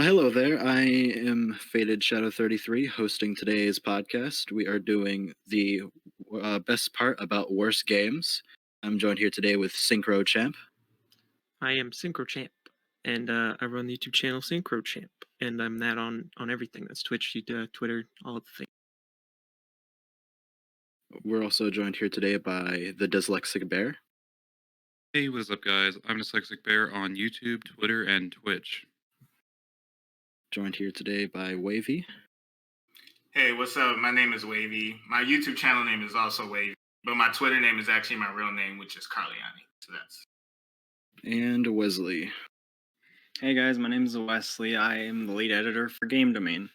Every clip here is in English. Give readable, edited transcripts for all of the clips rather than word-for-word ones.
Hello there. I am Faded Shadow 33, hosting today's podcast. We are doing the best part about worst games. I'm joined here today with Synchro Champ. I am Synchro Champ, and I run the YouTube channel Synchro Champ, and I'm that on everything. That's Twitch, Twitter, all of the things. We're also joined here today by the Dyslexic Bear. Hey, what's up, guys? I'm Dyslexic Bear on YouTube, Twitter, and Twitch. Joined here today by Wavy. Hey, what's up? My name is Wavy. My YouTube channel name is also Wavy, but my Twitter name is actually my real name, which is Carliani. So that's. And Wesley. Hey guys, my name is Wesley. I am the lead editor for Game Domain.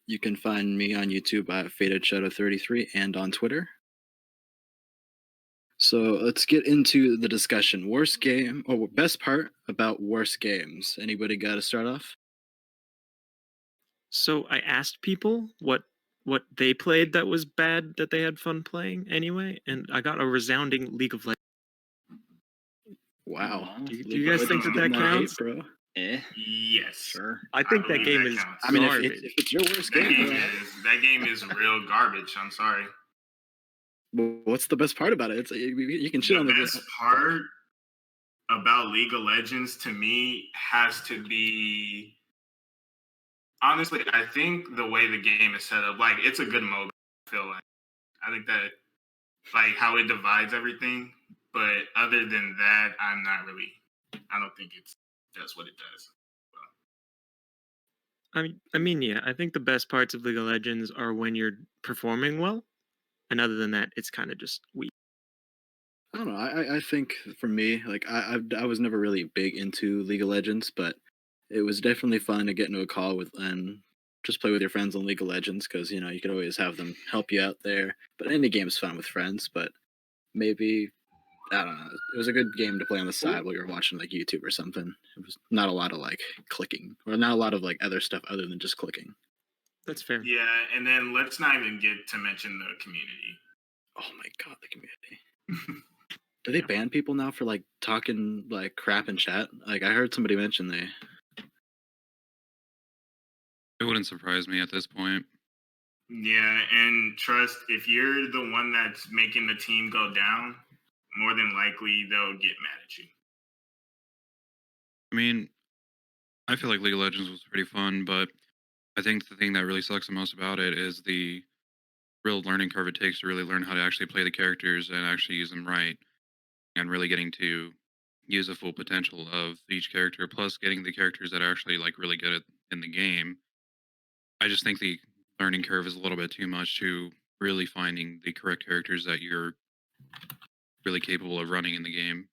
You can find me on YouTube at Faded Shadow 33 and on Twitter. So let's get into the discussion. Worst game, or best part about worst games. Anybody got to start off? So I asked people what they played that was bad that they had fun playing anyway, and I got a resounding League of Legends. Wow. Do you guys think that counts? Bro? Yes. Sure. I think that believe game that is counts. I mean, garbage. if it's your worst That game, game that game is real garbage. I'm sorry. well, what's the best part about it? It's you can shit on The the best part about League of Legends to me has to be, honestly, I think the way the game is set up, like it's a good MOBA. I feel like I think that like how it divides everything, but other than that, I don't think it does what it does. I mean, yeah. I think the best parts of League of Legends are when you're performing well, and other than that, it's kind of just weak. I don't know. I think for me, like I was never really big into League of Legends, but it was definitely fun to get into a call with and just play with your friends on League of Legends because you know you could always have them help you out there. But any game's fun with friends. But maybe I don't know. It was a good game to play on the side while you're watching like YouTube or something. It was not a lot of like clicking or not a lot of like other stuff other than just clicking. That's fair. Yeah, and then let's not even get to mention the community. Oh my god, the community. Do they ban people now for like talking like crap in chat? Like I heard somebody mention they. It wouldn't surprise me at this point. Yeah, and trust, if you're the one that's making the team go down, more than likely they'll get mad at you. I mean, I feel like League of Legends was pretty fun, but I think the thing that really sucks the most about it is the real learning curve it takes to really learn how to actually play the characters and actually use them right, and really getting to use the full potential of each character, plus getting the characters that are actually like really good at in the game. I just think the learning curve is a little bit too much to really finding the correct characters that you're really capable of running in the game.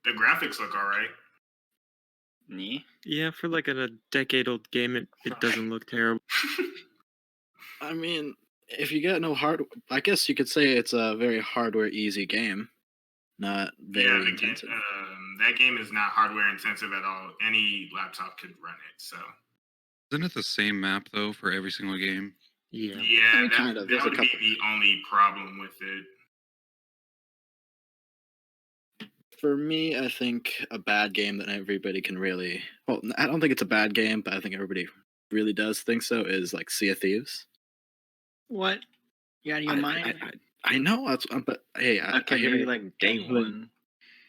The graphics look all right. Me? Yeah, for like a decade-old game, it doesn't look terrible. I mean, if you got no hard, I guess you could say it's a very hardware easy game, not very intensive. That game is not hardware intensive at all. Any laptop could run it. So Isn't it the same map though for every single game? Yeah. yeah, I mean, kind of. There's that a would be couple. the only problem with it. For me, I think a bad game that everybody can really. Well, I don't think it's a bad game, but I think everybody really does think so. Is like Sea of Thieves. What? You out of your mind? I know, but hey, I Okay, hear maybe you. like day one.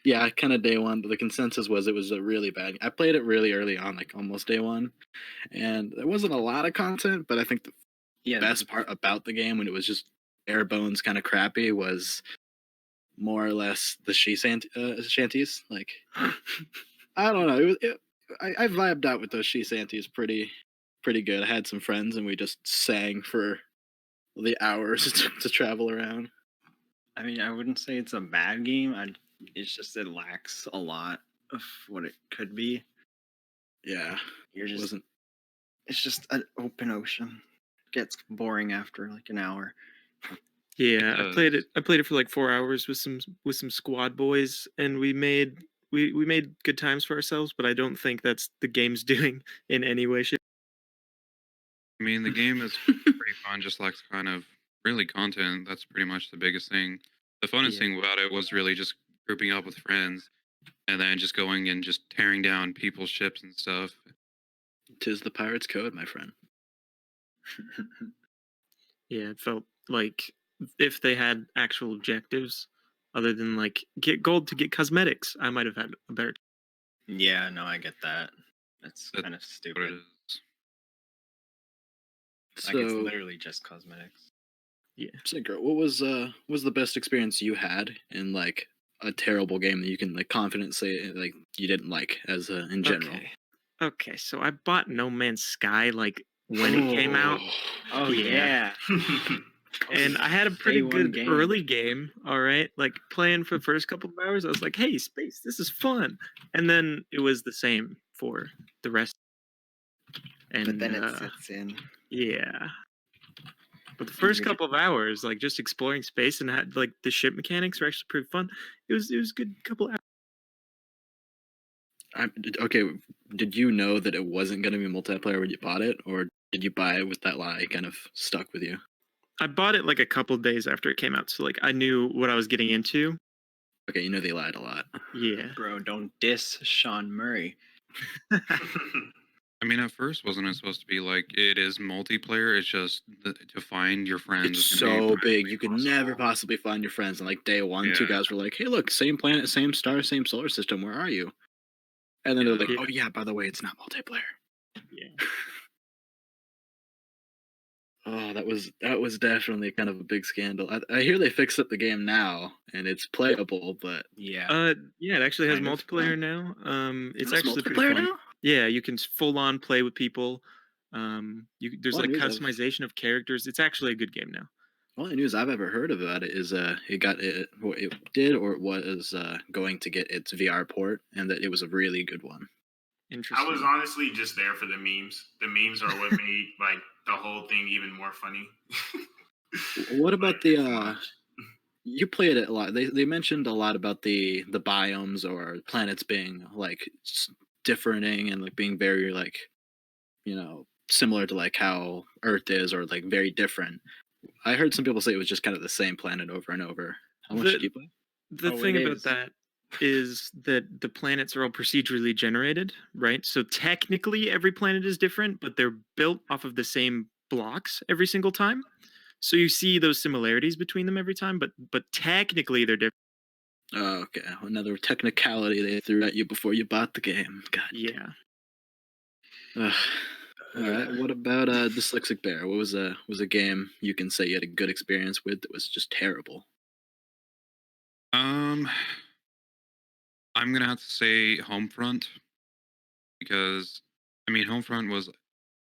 Yeah, kind of day one, but the consensus was it was a really bad. I played it really early on, like almost day one, and there wasn't a lot of content, but I think the best part about the game when it was just bare bones kind of crappy was more or less the shanties. Like, I don't know. I vibed out with those she shanties pretty good. I had some friends and we just sang for the hours to travel around. I mean, I wouldn't say it's a bad game. It's just it lacks a lot of what it could be. Yeah, It's just an open ocean. It gets boring after like an hour. Yeah, I played it for like 4 hours with some squad boys, and we made good times for ourselves. But I don't think that's the game's doing in any way, shape. I mean, the game is pretty fun, just lacks kind of really content. That's pretty much the biggest thing. The funnest thing about it was really just grouping up with friends and then just going and just tearing down people's ships and stuff. 'Tis the pirate's code, my friend. Yeah, it felt like if they had actual objectives other than like get gold to get cosmetics, I might have had a better. Yeah, no, I get that. That's That's kind of what it stupid. is. Like it's So, literally just cosmetics. Yeah. so girl, what was the best experience you had in like a terrible game that you can like confidently say like you didn't like as in general? Okay, so I bought No Man's Sky like when it came out. Oh yeah. And I had a pretty Day one good game. early game, all right? Like playing for the first couple of hours, I was like, "Hey, space, this is fun." And then it was the same for the rest. And But then it sets in. yeah. But the first couple of hours, like just exploring space and had like the ship mechanics were actually pretty fun. It was a good couple of hours. Okay, did you know that it wasn't going to be multiplayer when you bought it, or did you buy it with that lie kind of stuck with you? I bought it like a couple of days after it came out, so like I knew what I was getting into. Okay, you know they lied a lot. Yeah. Bro, don't diss Sean Murray. I mean, at first, wasn't it supposed to be like it is multiplayer? It's just to find your friends. It's is gonna be so big, you could impossible. never possibly find your friends. And like day one, two Yeah. guys were like, "Hey, look, same planet, same star, same solar system. Where are you?" And then they're like, Yeah. "Oh yeah, by the way, it's not multiplayer." Yeah. Oh, that was definitely kind of a big scandal. I hear they fixed up the game now and it's playable, but Yeah. Yeah, it actually has Kind of. multiplayer now. It's there's actually pretty multiplayer fun. now. Yeah, you can full on play with people. There's Well, like news of- customization of characters. It's actually a good game now. Only news I've ever heard about it is it did or it was going to get its VR port, and that it was a really good one. Interesting. I was honestly just there for the memes. The memes are what made like the whole thing even more funny. What about Like, the it's much. you played it a lot. They mentioned a lot about the biomes or planets being like differing and like being very like similar to like how Earth is or like very different. I heard some people say it was just kind of the same planet over and over. How much did you play? The Oh, thing it about is. that is that the planets are all procedurally generated, right? So technically every planet is different, but they're built off of the same blocks every single time. So you see those similarities between them every time, but technically they're different. Oh, okay, another technicality they threw at you before you bought the game. God. Yeah. Ugh. All right. What about Dyslexic Bear? What was a game you can say you had a good experience with that was just terrible? I'm gonna have to say Homefront because I mean Homefront was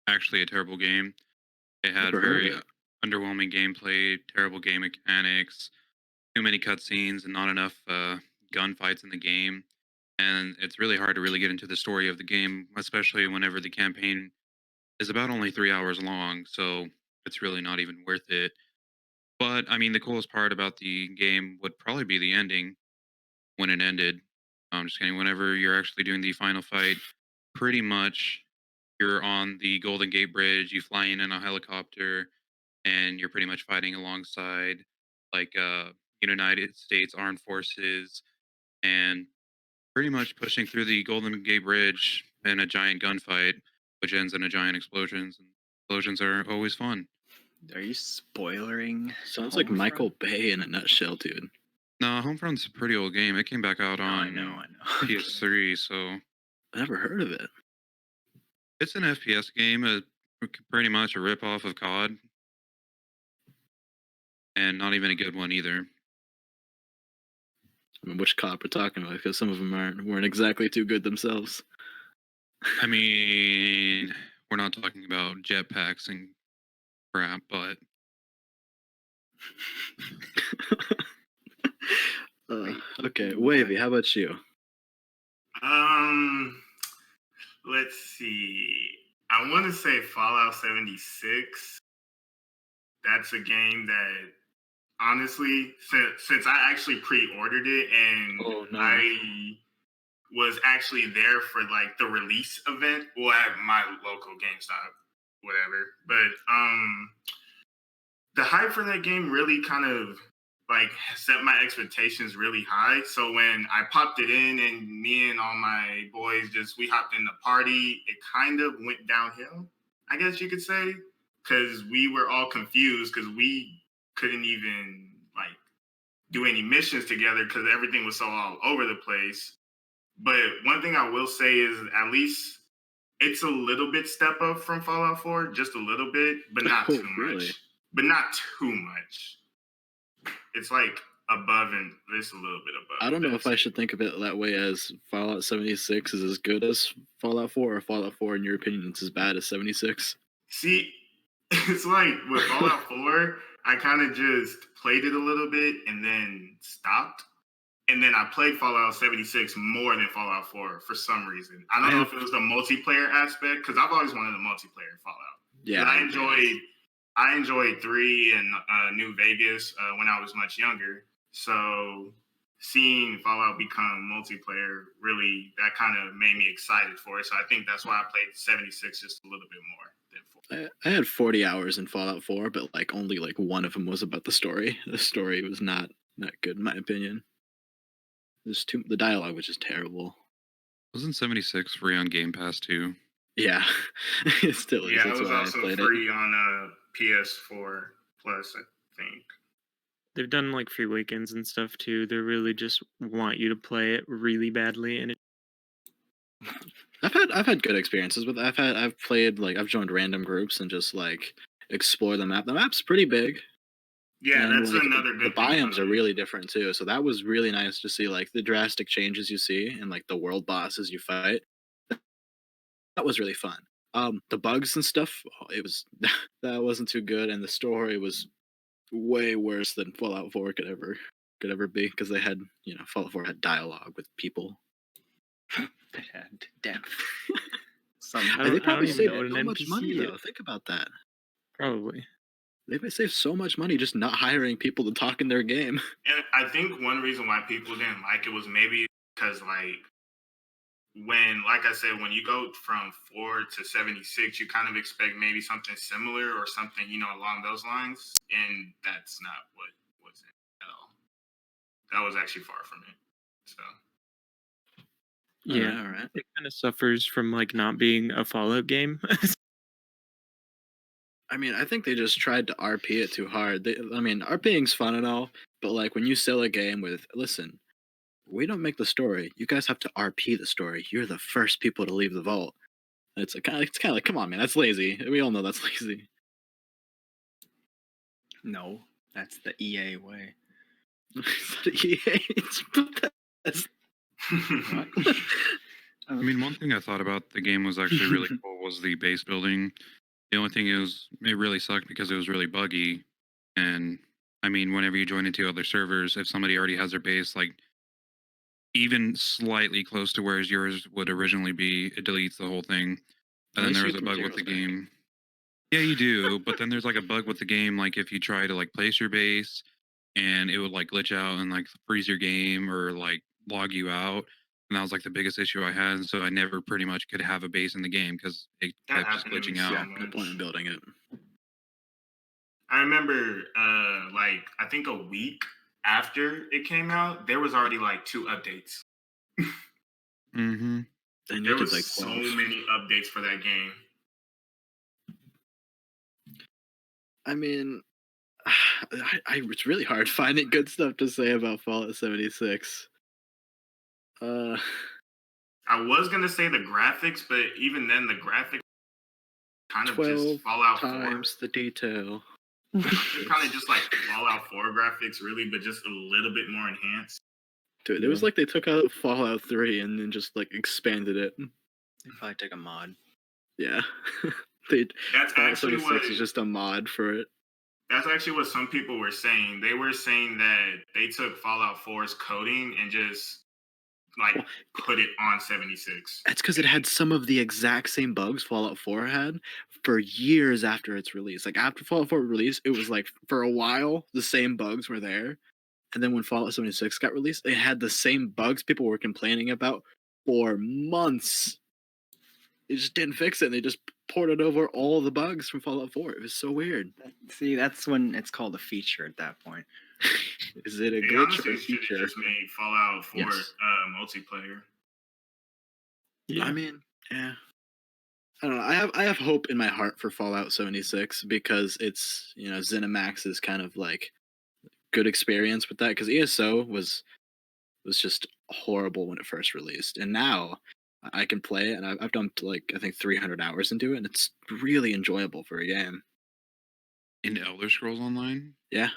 actually a terrible game. It had Never heard of very it. underwhelming gameplay, terrible game mechanics, too many cutscenes, and not enough gunfights in the game. And it's really hard to really get into the story of the game, especially whenever the campaign is about only 3 hours long. So it's really not even worth it. But I mean, the coolest part about the game would probably be the ending when it ended. I'm just kidding. Whenever you're actually doing the final fight, pretty much you're on the Golden Gate Bridge, you fly in a helicopter, and you're pretty much fighting alongside like United States Armed Forces and pretty much pushing through the Golden Gate Bridge in a giant gunfight, which ends in a giant explosions. And explosions are always fun. Are you spoilering? Sounds like Homefront? Michael Bay in a nutshell, dude. No, Homefront's a pretty old game. It came back out on I know. PS3, so I never heard of it. it's an FPS game, pretty much a ripoff of COD, and not even a good one either. I mean, which cop we're talking about? Because some of them weren't exactly too good themselves. I mean, we're not talking about jetpacks and crap, but Okay, Wavy, how about you? Let's see. I want to say Fallout 76. That's a game that, honestly, since I actually pre-ordered it and I was actually there for like the release event, well, at my local GameStop, whatever. But the hype for that game really kind of like set my expectations really high. So when I popped it in and me and all my boys we hopped in the party, it kind of went downhill, I guess you could say, because we were all confused because we couldn't even like do any missions together because everything was so all over the place. But one thing I will say is at least it's a little bit step up from Fallout 4, just a little bit, but not too Really? much. But not too much. It's like above and just a little bit above. I don't know if I should think of it that way, as Fallout 76 is as good as Fallout 4, or Fallout 4, in your opinion, it's as bad as 76. See, it's like with Fallout 4, I kind of just played it a little bit and then stopped. And then I played Fallout 76 more than Fallout 4 for some reason. I don't know if it was the multiplayer aspect, because I've always wanted a multiplayer in Fallout. Yeah, I enjoyed 3 and New Vegas when I was much younger. So seeing Fallout become multiplayer, really, that kind of made me excited for it. So I think that's why I played 76 just a little bit more than 4. I had 40 hours in Fallout 4, but like only like one of them was about the story. The story was not good in my opinion. The dialogue was just terrible. Wasn't 76 free on Game Pass too? Yeah, it still is. Yeah, That's it was why also I played free on PS4 Plus, I think. They've done like free weekends and stuff too. They really just want you to play it really badly, and I've had good experiences with it. I've played, like, I've joined random groups and just like explore the map. The map's pretty big. Yeah, And that's like, another the good thing. biomes are really different too. So that was really nice to see, like the drastic changes you see and like the world bosses you fight. That was really fun. The bugs and stuff, it was that wasn't too good, and the story was way worse than Fallout 4 could ever be, because they had, Fallout 4 had dialogue with people. That had depth. I They don't probably even saved know what so an much NPC money is. though. Think about that. Probably. They may save so much money just not hiring people to talk in their game. And I think one reason why people didn't like it was maybe because, like I said, when you go from 4 to 76, you kind of expect maybe something similar or something, along those lines. And that's not what was it at all. That was actually far from it. So. Yeah, all right. It kind of suffers from like not being a Fallout game. I mean, I think they just tried to RP it too hard. RPing's fun and all, but like when you sell a game with, listen, we don't make the story. You guys have to RP the story. You're the first people to leave the vault. It's kind of like, come on, man, that's lazy. We all know that's lazy. No, that's the EA way. I mean, one thing I thought about the game was actually really cool was the base building. The only thing is, it really sucked because it was really buggy. And I mean, whenever you join into other servers, if somebody already has their base, like even slightly close to where yours would originally be, it deletes the whole thing. And then there's a bug with the game. Yeah, you do. But then there's like a bug with the game, like if you try to like place your base and it would like glitch out and like freeze your game or like log you out. And that was like the biggest issue I had. So I never pretty much could have a base in the game because it kept just glitching out. Yeah, no point in building it. I remember, I think a week after it came out, there was already like 2 updates. Mm-hmm. And there was like so many updates for that game. I mean, it's really hard finding good stuff to say about Fallout 76. I was gonna say the graphics, but even then, the graphics kind of just Fallout 4 times the detail. kind of just like Fallout 4 graphics, really, but just a little bit more enhanced. Dude, it was like they took out Fallout 3 and then just like expanded it. They probably took a mod. Yeah, That's actually what is just a mod for it. That's actually what some people were saying. They were saying that they took Fallout 4's coding and just like put it on 76. That's because it had some of the exact same bugs Fallout 4 had for years after its release. Like after Fallout 4 release, it was like for a while the same bugs were there. And then when Fallout 76 got released, it had the same bugs people were complaining about for months. They just didn't fix it. They just ported over all the bugs from Fallout 4. It was so weird. See, that's when it's called a feature at that point. Is it a They glitch honestly or a should have feature? just made Fallout 4 Yes. multiplayer. Yeah. I mean, yeah. I don't know. I have hope in my heart for Fallout 76 because it's, you know, ZeniMax's kind of like good experience with that, because ESO was just horrible when it first released, and now I can play it, and I've done like I think 300 hours into it, and it's really enjoyable for a game. In Elder Scrolls Online, Yeah,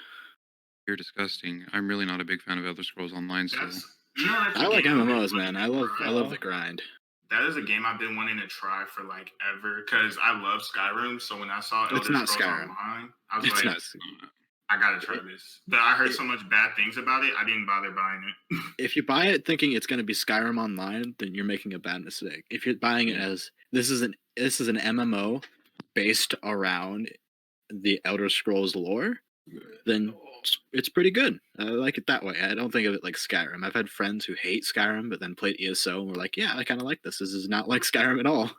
you're disgusting. I'm really not a big fan of Elder Scrolls Online, so That's that's a I like game I've been MMOs, wanting man. to I love try. the grind. That is a game I've been wanting to try for like ever because I love Skyrim. So when I saw Elder not Scrolls Skyrim. Online, I was It's like, not. I gotta try this. But I heard so much bad things about it, I didn't bother buying it. If you buy it thinking it's going to be Skyrim Online, then you're making a bad mistake. If you're buying it as this is an MMO based around the Elder Scrolls lore, then it's pretty good. I like it that way. I don't think of it like Skyrim. I've had friends who hate Skyrim, but then played ESO and were like, "Yeah, I kind of like this. This is not like Skyrim at all."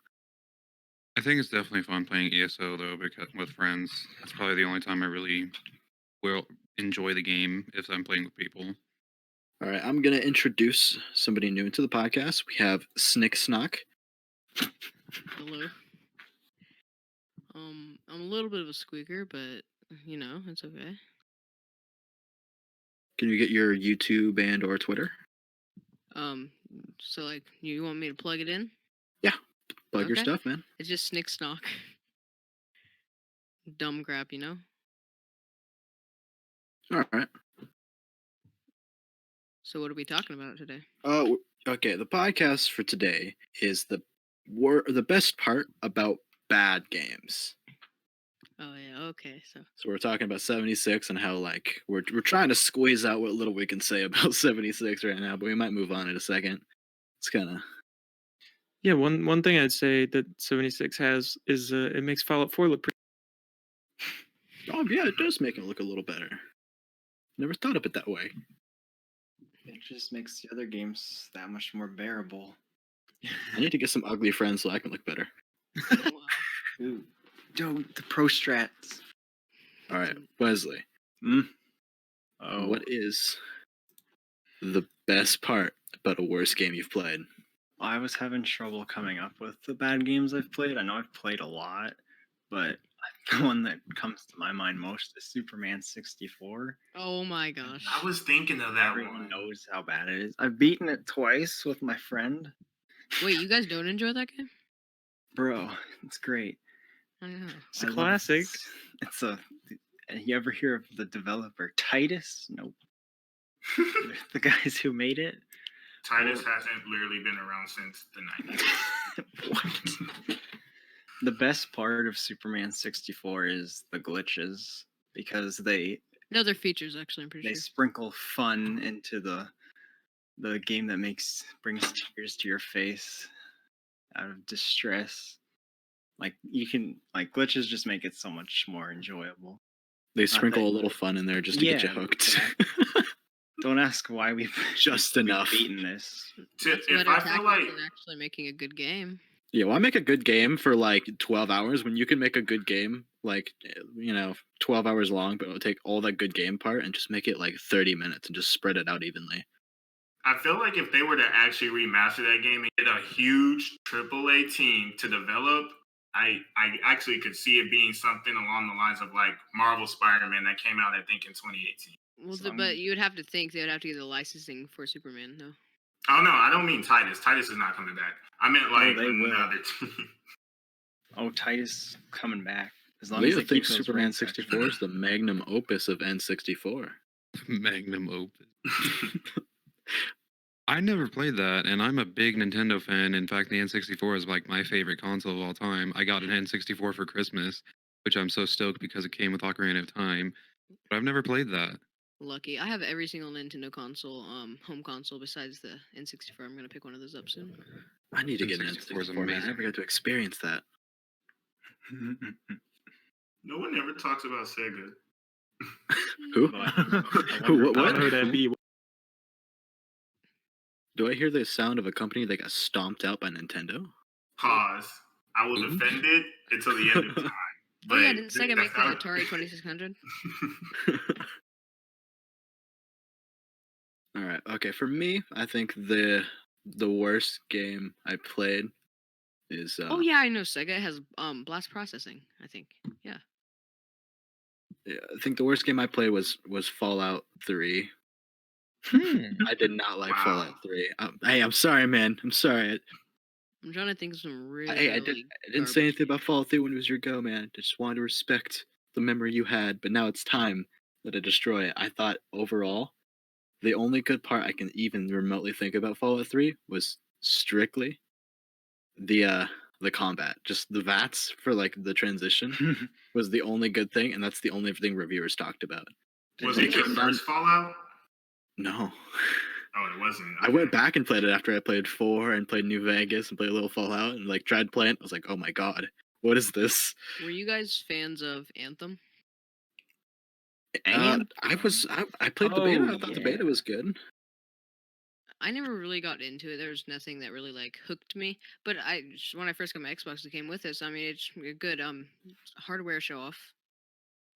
I think it's definitely fun playing ESO though, because with friends, that's probably the only time I really will enjoy the game if I'm playing with people. All right, I'm gonna introduce somebody new to the podcast. We have Snick Snock. Hello. I'm a little bit of a squeaker, but you know, it's okay. Can you get your YouTube and or Twitter? So like, you want me to plug it in? Plug your Okay. stuff, man. It's just Snick Snock. Dumb crap, you know? All right. So what are we talking about today? Okay. The podcast for today is the best part about bad games. Oh yeah, okay. So So we're talking about 76 and how like we're trying to squeeze out what little we can say about 76 right now, but we might move on in a second. It's kind of Yeah, one thing I'd say that 76 has is it makes Fallout 4 look pretty. oh yeah, it does make it look a little better. Never thought of it that way. It just makes the other games that much more bearable. I need to get some ugly friends so I can look better. wow. Ooh, dude, the pro strats. All right, Wesley. Oh, What is the best part about a worst game you've played? I was having trouble coming up with the bad games I've played. I know I've played a lot, but the one that comes to my mind most is Superman 64. Oh my gosh. I was thinking of that Everyone one. knows how bad it is. I've beaten it twice with my friend. Wait, you guys don't enjoy that game? Bro, it's great. I don't know. It's a I love classic. It's a. You ever hear of the developer Titus? Nope. The guys who made it. Titus hasn't literally been around since the 90s. What? The best part of Superman 64 is the glitches because they No, they're features actually. I'm pretty they sure. sprinkle fun into the game that brings tears to your face out of distress. Like you can glitches just make it so much more enjoyable. They sprinkle that- a little fun in there just to get you Yeah, hooked. Don't ask why we've Just we've enough. beaten this. That's If better I feel like than actually making a good game. Yeah, why make a good game for like 12 hours when you can make a good game like, 12 hours long, but it'll take all that good game part and just make it like 30 minutes and just spread it out evenly. I feel like if they were to actually remaster that game and get a huge AAA team to develop, I actually could see it being something along the lines of like Marvel Spider-Man that came out I think in 2018. Well, So but you would have to think they would have to get the licensing for Superman, no? Oh no, I don't mean Titus. Titus is not coming back. I meant like they will. another team. Oh, Titus coming back. As long as Leo they keep thinks those Superman ranks 64 is the magnum opus of N64. Magnum opus. I never played that, and I'm a big Nintendo fan. In fact, the N64 is like my favorite console of all time. I got an N64 for Christmas, which I'm so stoked because it came with Ocarina of Time. But I've never played that. Lucky. I have every single Nintendo console, home console besides the N64. I'm gonna pick one of those up soon. I need to get an N64 is N64, man. I amazing. never got to experience that. No one ever talks about Sega. Who? But Who? What? I don't know who that'd be. Do I hear the sound of a company that got stomped out by Nintendo? Pause. I will Ooh. defend it until the end of time. Oh yeah, But didn't Sega make the Atari 2600? All right. Okay. For me, I think the worst game I played is Oh yeah, I know Sega has blast processing. I think. Yeah. I think the worst game I played was Fallout 3. I did not like Wow. Fallout 3. Hey, I'm sorry, man. I'm sorry. I'm trying to think of some really. Hey, I didn't say anything garbage about Fallout 3 when it was your go, man. I just wanted to respect the memory you had, but now it's time that I destroy it. I thought overall, the only good part I can even remotely think about Fallout 3 was strictly the combat. Just the VATS for like the transition was the only good thing, and that's the only thing reviewers talked about. Was And it your first Fallout? No. Oh, it wasn't. I went back and played it after I played 4 and played New Vegas and played a little Fallout and like tried playing it. I was like, oh my god, what is this? Were you guys fans of Anthem? I played the beta. Oh, I thought the yeah. beta was good. I never really got into it. There was nothing that really like hooked me. But when I first got my Xbox, it came with it. So I mean, it's a good hardware show off.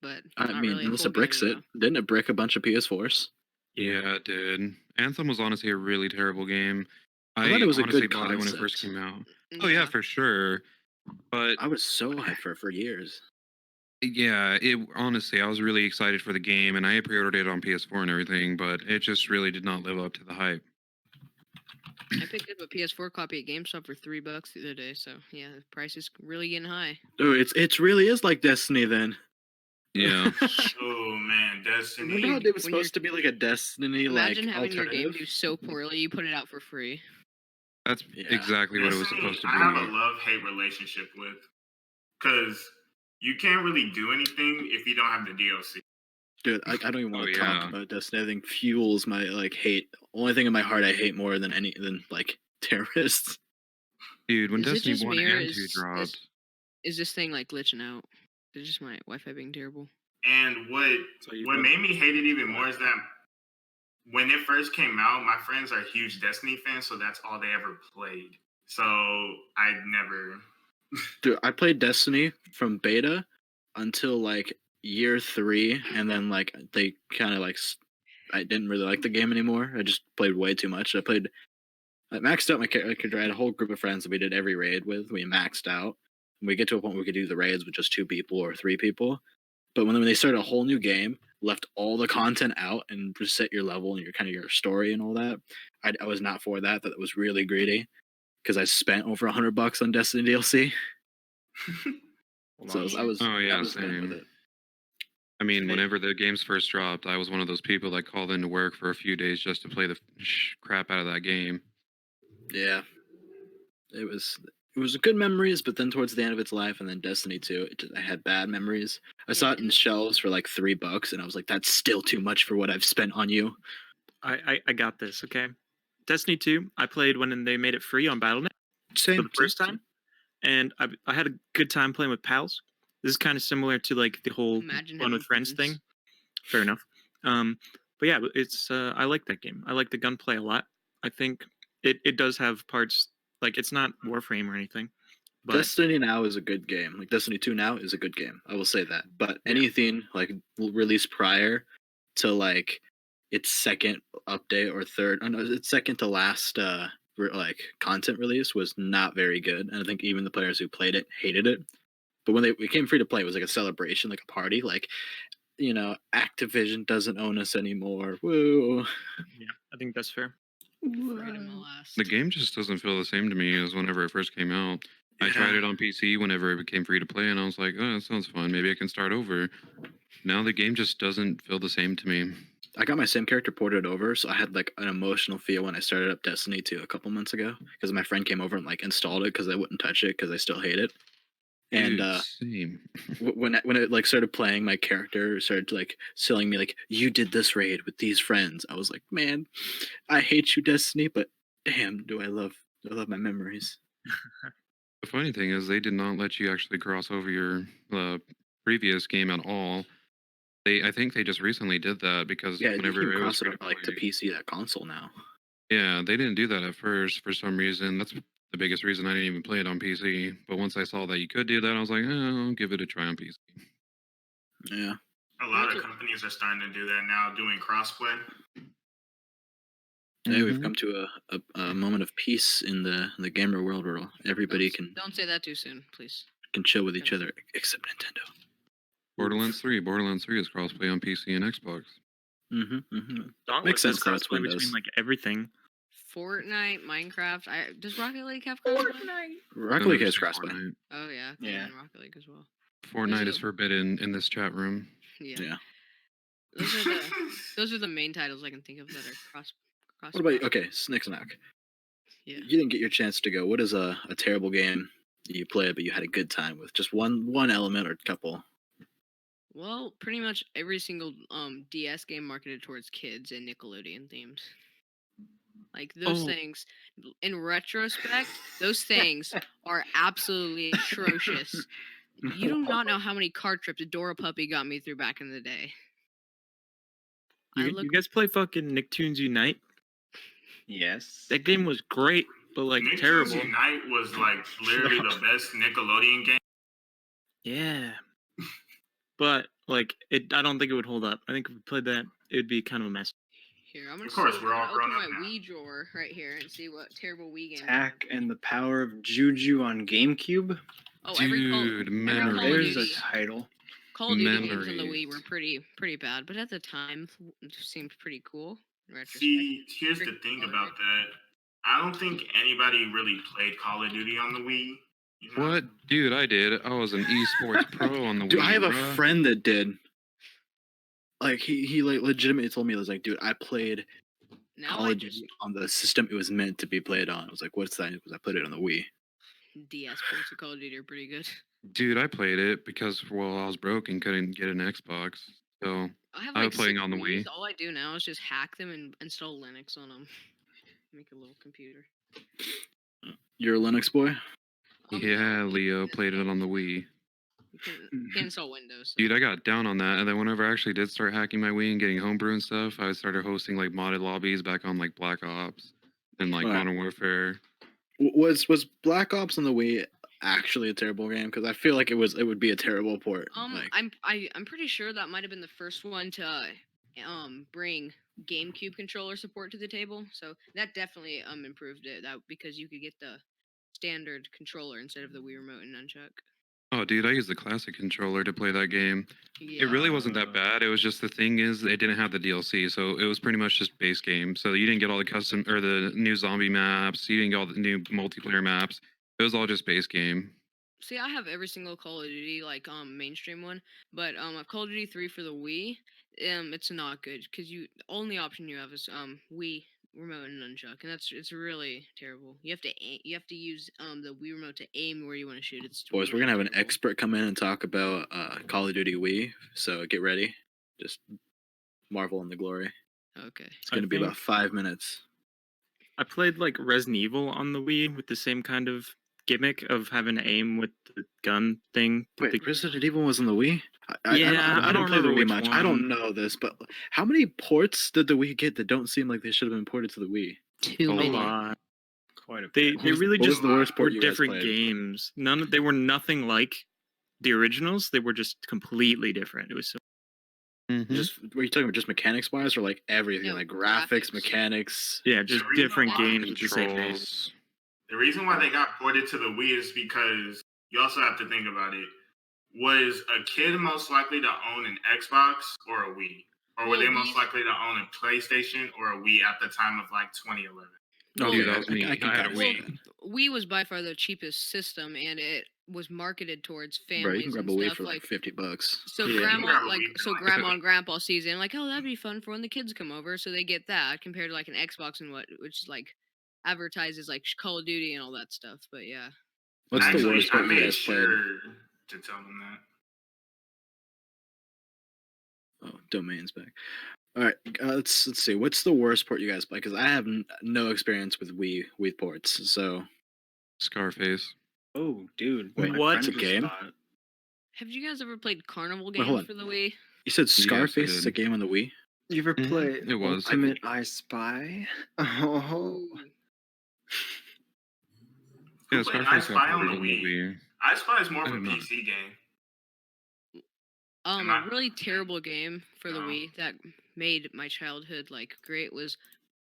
But I not mean, really a unless full it bricks game, it. Didn't it brick a bunch of PS4s? Yeah, it did. Anthem was honestly a really terrible game. I thought it was a honestly good bought it when it first concept. came out. Oh yeah, for sure. But I was so hyped for years. yeah, it honestly, I was really excited for the game, and I pre-ordered it on PS4 and everything, but it just really did not live up to the hype. I picked up a PS4 copy at GameStop for $3 the other day. So yeah, the price is really getting high. Dude, it really is like Destiny then. Yeah. Oh man, Destiny. You know, it was supposed to be like a Destiny Imagine like having your game alternative. do so poorly, you put it out for free. That's Yeah. exactly what it was Destiny, supposed to I have a be. love-hate relationship with, because you can't really do anything if you don't have the DLC. Dude, I don't even want to talk yeah. about Destiny. I think fuels my like hate. Only thing in my heart I hate more than like terrorists. Dude, when Is it Destiny just 1 me, or and 2 dropped, is this thing like glitching out? Is it just my Wi-Fi being terrible? And what made me hate it even more is that when it first came out, my friends are huge Destiny fans, so that's all they ever played. So I never. Dude, I played Destiny from beta until like year 3, and then like they kind of like I didn't really like the game anymore. I just played way too much. I maxed out my character. I had a whole group of friends that we did every raid with. We maxed out. We get to a point where we could do the raids with just 2 people or 3 people. But when they started a whole new game, left all the content out and reset your level and your kind of your story and all that, I was not for that. That was really greedy because I spent over $100 on Destiny DLC. So I was oh yeah, I was done with same. it. I mean, whenever the games first dropped, I was one of those people that called into work for a few days just to play the crap out of that game. Yeah, it was good memories, but then towards the end of its life, and then Destiny 2, I had bad memories. I saw it in shelves for like $3, and I was like, that's still too much for what I've spent on you. I got this, okay? Destiny 2, I played when they made it free on Battle.net for the first time, and I had a good time playing with pals. This is kind of similar to like the whole Imagine fun with friends thing. Fair enough. But yeah, it's I like that game. I like the gunplay a lot. I think it does have parts like it's not Warframe or anything. But Destiny now is a good game. Like Destiny 2 now is a good game. I will say that. But anything like released prior to like its second update or third, oh no, its second to last like content release was not very good. And I think even the players who played it hated it. But when it came free to play, it was like a celebration, like a party. Like, you know, Activision doesn't own us anymore. Woo. yeah, I think that's fair. The game just doesn't feel the same to me as whenever it first came out. I tried it on PC whenever it became free to play, and I was like, oh, that sounds fun. Maybe I can start over. Now the game just doesn't feel the same to me. I got my same character ported over, so I had like an emotional feel when I started up Destiny 2 a couple months ago because my friend came over and like installed it because I wouldn't touch it because I still hate it. And Dude, same. when it like started playing, my character started like telling me like, you did this raid with these friends. I was like, man, I hate you, Destiny, but damn, do I love my memories. The funny thing is, they did not let you actually cross over your previous game at all. I think they just recently did that because Yeah, you whenever can it was cross it free up to like to play, PC, that console now. yeah, they didn't do that at first for some reason. That's the biggest reason I didn't even play it on PC. But once I saw that you could do that, I was like, I'll give it a try on PC. Yeah. A lot of companies are starting to do that now, doing crossplay. Hey, we've Mhm. come to a moment of peace in the gamer world where everybody Don't say that too soon, please. can chill with each other, except Nintendo. Borderlands 3. Borderlands 3 is crossplay on PC and Xbox. Dauntless Makes sense has though. It's crossplay Windows. between like everything. Fortnite, Minecraft. Does Rocket League have crossplay? Rocket Don't League has understand crossplay. Fortnite. Oh yeah, Yeah. and Rocket League as well. Fortnite is are- forbidden in this chat room. Yeah. Yeah. Those are the main titles I can think of that are cross. What about you? Okay, Snicksnack. Yeah. You didn't get your chance to go. What is a terrible game you played but you had a good time with? Just one element or a couple. Well, pretty much every single DS game marketed towards kids and Nickelodeon themed. Like those Oh. things, in retrospect, those things are absolutely atrocious. You do not know how many car trips Adora Puppy got me through back in the day. You guys play fucking Nicktoons Unite? Yes. That game was great, but like Nicktoons terrible. Unite was like literally the best Nickelodeon game. Yeah. But like I don't think it would hold up. I think if we played that, it would be kind of a mess. Here, I'm gonna, Of course, we're all open grown my up now. Wii drawer right here and see what terrible Wii game. Attack and the Power of Juju on GameCube. Oh, Dude, every Call of memories. There's a Duty. title. Call of Duty games on the Memories. Wii were pretty bad, but at the time it seemed pretty cool. In retrospect. See, here's the Great thing color about that. I don't think anybody really played Call of Duty on the Wii. You know? What? Dude, I did. I was an esports pro on the Dude, Wii, I have a bruh. friend that did. Like he like legitimately told me, he was like, dude, I played Now Call I of just Duty on the system it was meant to be played on. I was like, what's that? Because I put it on the Wii. DS ports of Call of Duty are pretty good. Dude, I played it because well, I was broke and couldn't get an Xbox. So I have I like was playing 6 on the Wiis. Wii. All I do now is just hack them and install Linux on them. Make a little computer. You're a Linux boy? Yeah, Leo played it on the Wii. You can install Windows. So. Dude, I got down on that, and then whenever I actually did start hacking my Wii and getting homebrew and stuff, I started hosting like modded lobbies back on like Black Ops and like Right. Modern Warfare. Was Black Ops on the Wii actually a terrible game? Because I feel like it would be a terrible port. Like, I'm pretty sure that might have been the first one to bring GameCube controller support to the table. So that definitely improved it. That because you could get the standard controller instead of the Wii remote and nunchuck. Oh, dude, I used the classic controller to play that game. Yeah. It really wasn't that bad. It was just the thing is they didn't have the DLC, so it was pretty much just base game. So you didn't get all the custom or the new zombie maps. You didn't get all the new multiplayer maps. It was all just base game. See, I have every single Call of Duty like mainstream one, but Call of Duty 3 for the Wii, it's not good because you only option you have is Wii remote and nunchuck, and it's really terrible. You have to use the Wii remote to aim where you want to shoot. It's boys, we're really gonna have an terrible. expert come in and talk about Call of Duty Wii. So get ready. Just marvel in the glory. Okay. It's gonna be about 5 minutes. I played like Resident Evil on the Wii with the same kind of gimmick of having to aim with the gun thing. Wait, Resident Evil was on the Wii? I I don't don't play the remember Wii which much. I don't one. know this, but how many ports did the Wii get that don't seem like they should have been ported to the Wii? Too A A many. lot. Quite a They bit. really What was just the worst were port you guys different played? games. They were nothing like the originals. They were just completely different. It was so Just were you talking about just mechanics wise or like everything, No, like graphics, graphics. mechanics? yeah, just The reason different why games with the same name. Controls. The reason why they got ported to the Wii is because you also have to think about it. Was a kid most likely to own an Xbox or a Wii? Or were Well, they most Wii's- likely to own a PlayStation or a Wii at the time of like 2011? Oh, Dude, yeah. that was me. I can I had a kinda Wii. see that. Wii was by far the cheapest system, and it was marketed towards Bro, you families can grab and a Wii stuff for like $50. So Yeah. grandma, Grab a like, Wii so for, like, grandma and grandpa sees it and like, oh, that'd be fun for when the kids come over, so they get that compared to like an Xbox and which is like advertises like Call of Duty and all that stuff. But yeah, What's the Actually, worst I part you made guys played? sure to tell them that. Oh, domains back. All right, let's see. What's the worst port you guys play? Because I have no experience with Wii ports. So Scarface. Oh, dude. Wait, my what? friend It's a just game? bought it. have you guys ever played Carnival Wait, hold games on. for the Wii? you said Yes, I Scarface is a did. game on the Wii? You ever Mhm, play it was. Ultimate I Spy? Oh. Ooh. Yeah, Who played I Scarface Spy got on ported the on the Wii? Wii. I Spy is more of I a did not. PC game. A really terrible game for the No. Wii that made my childhood like great was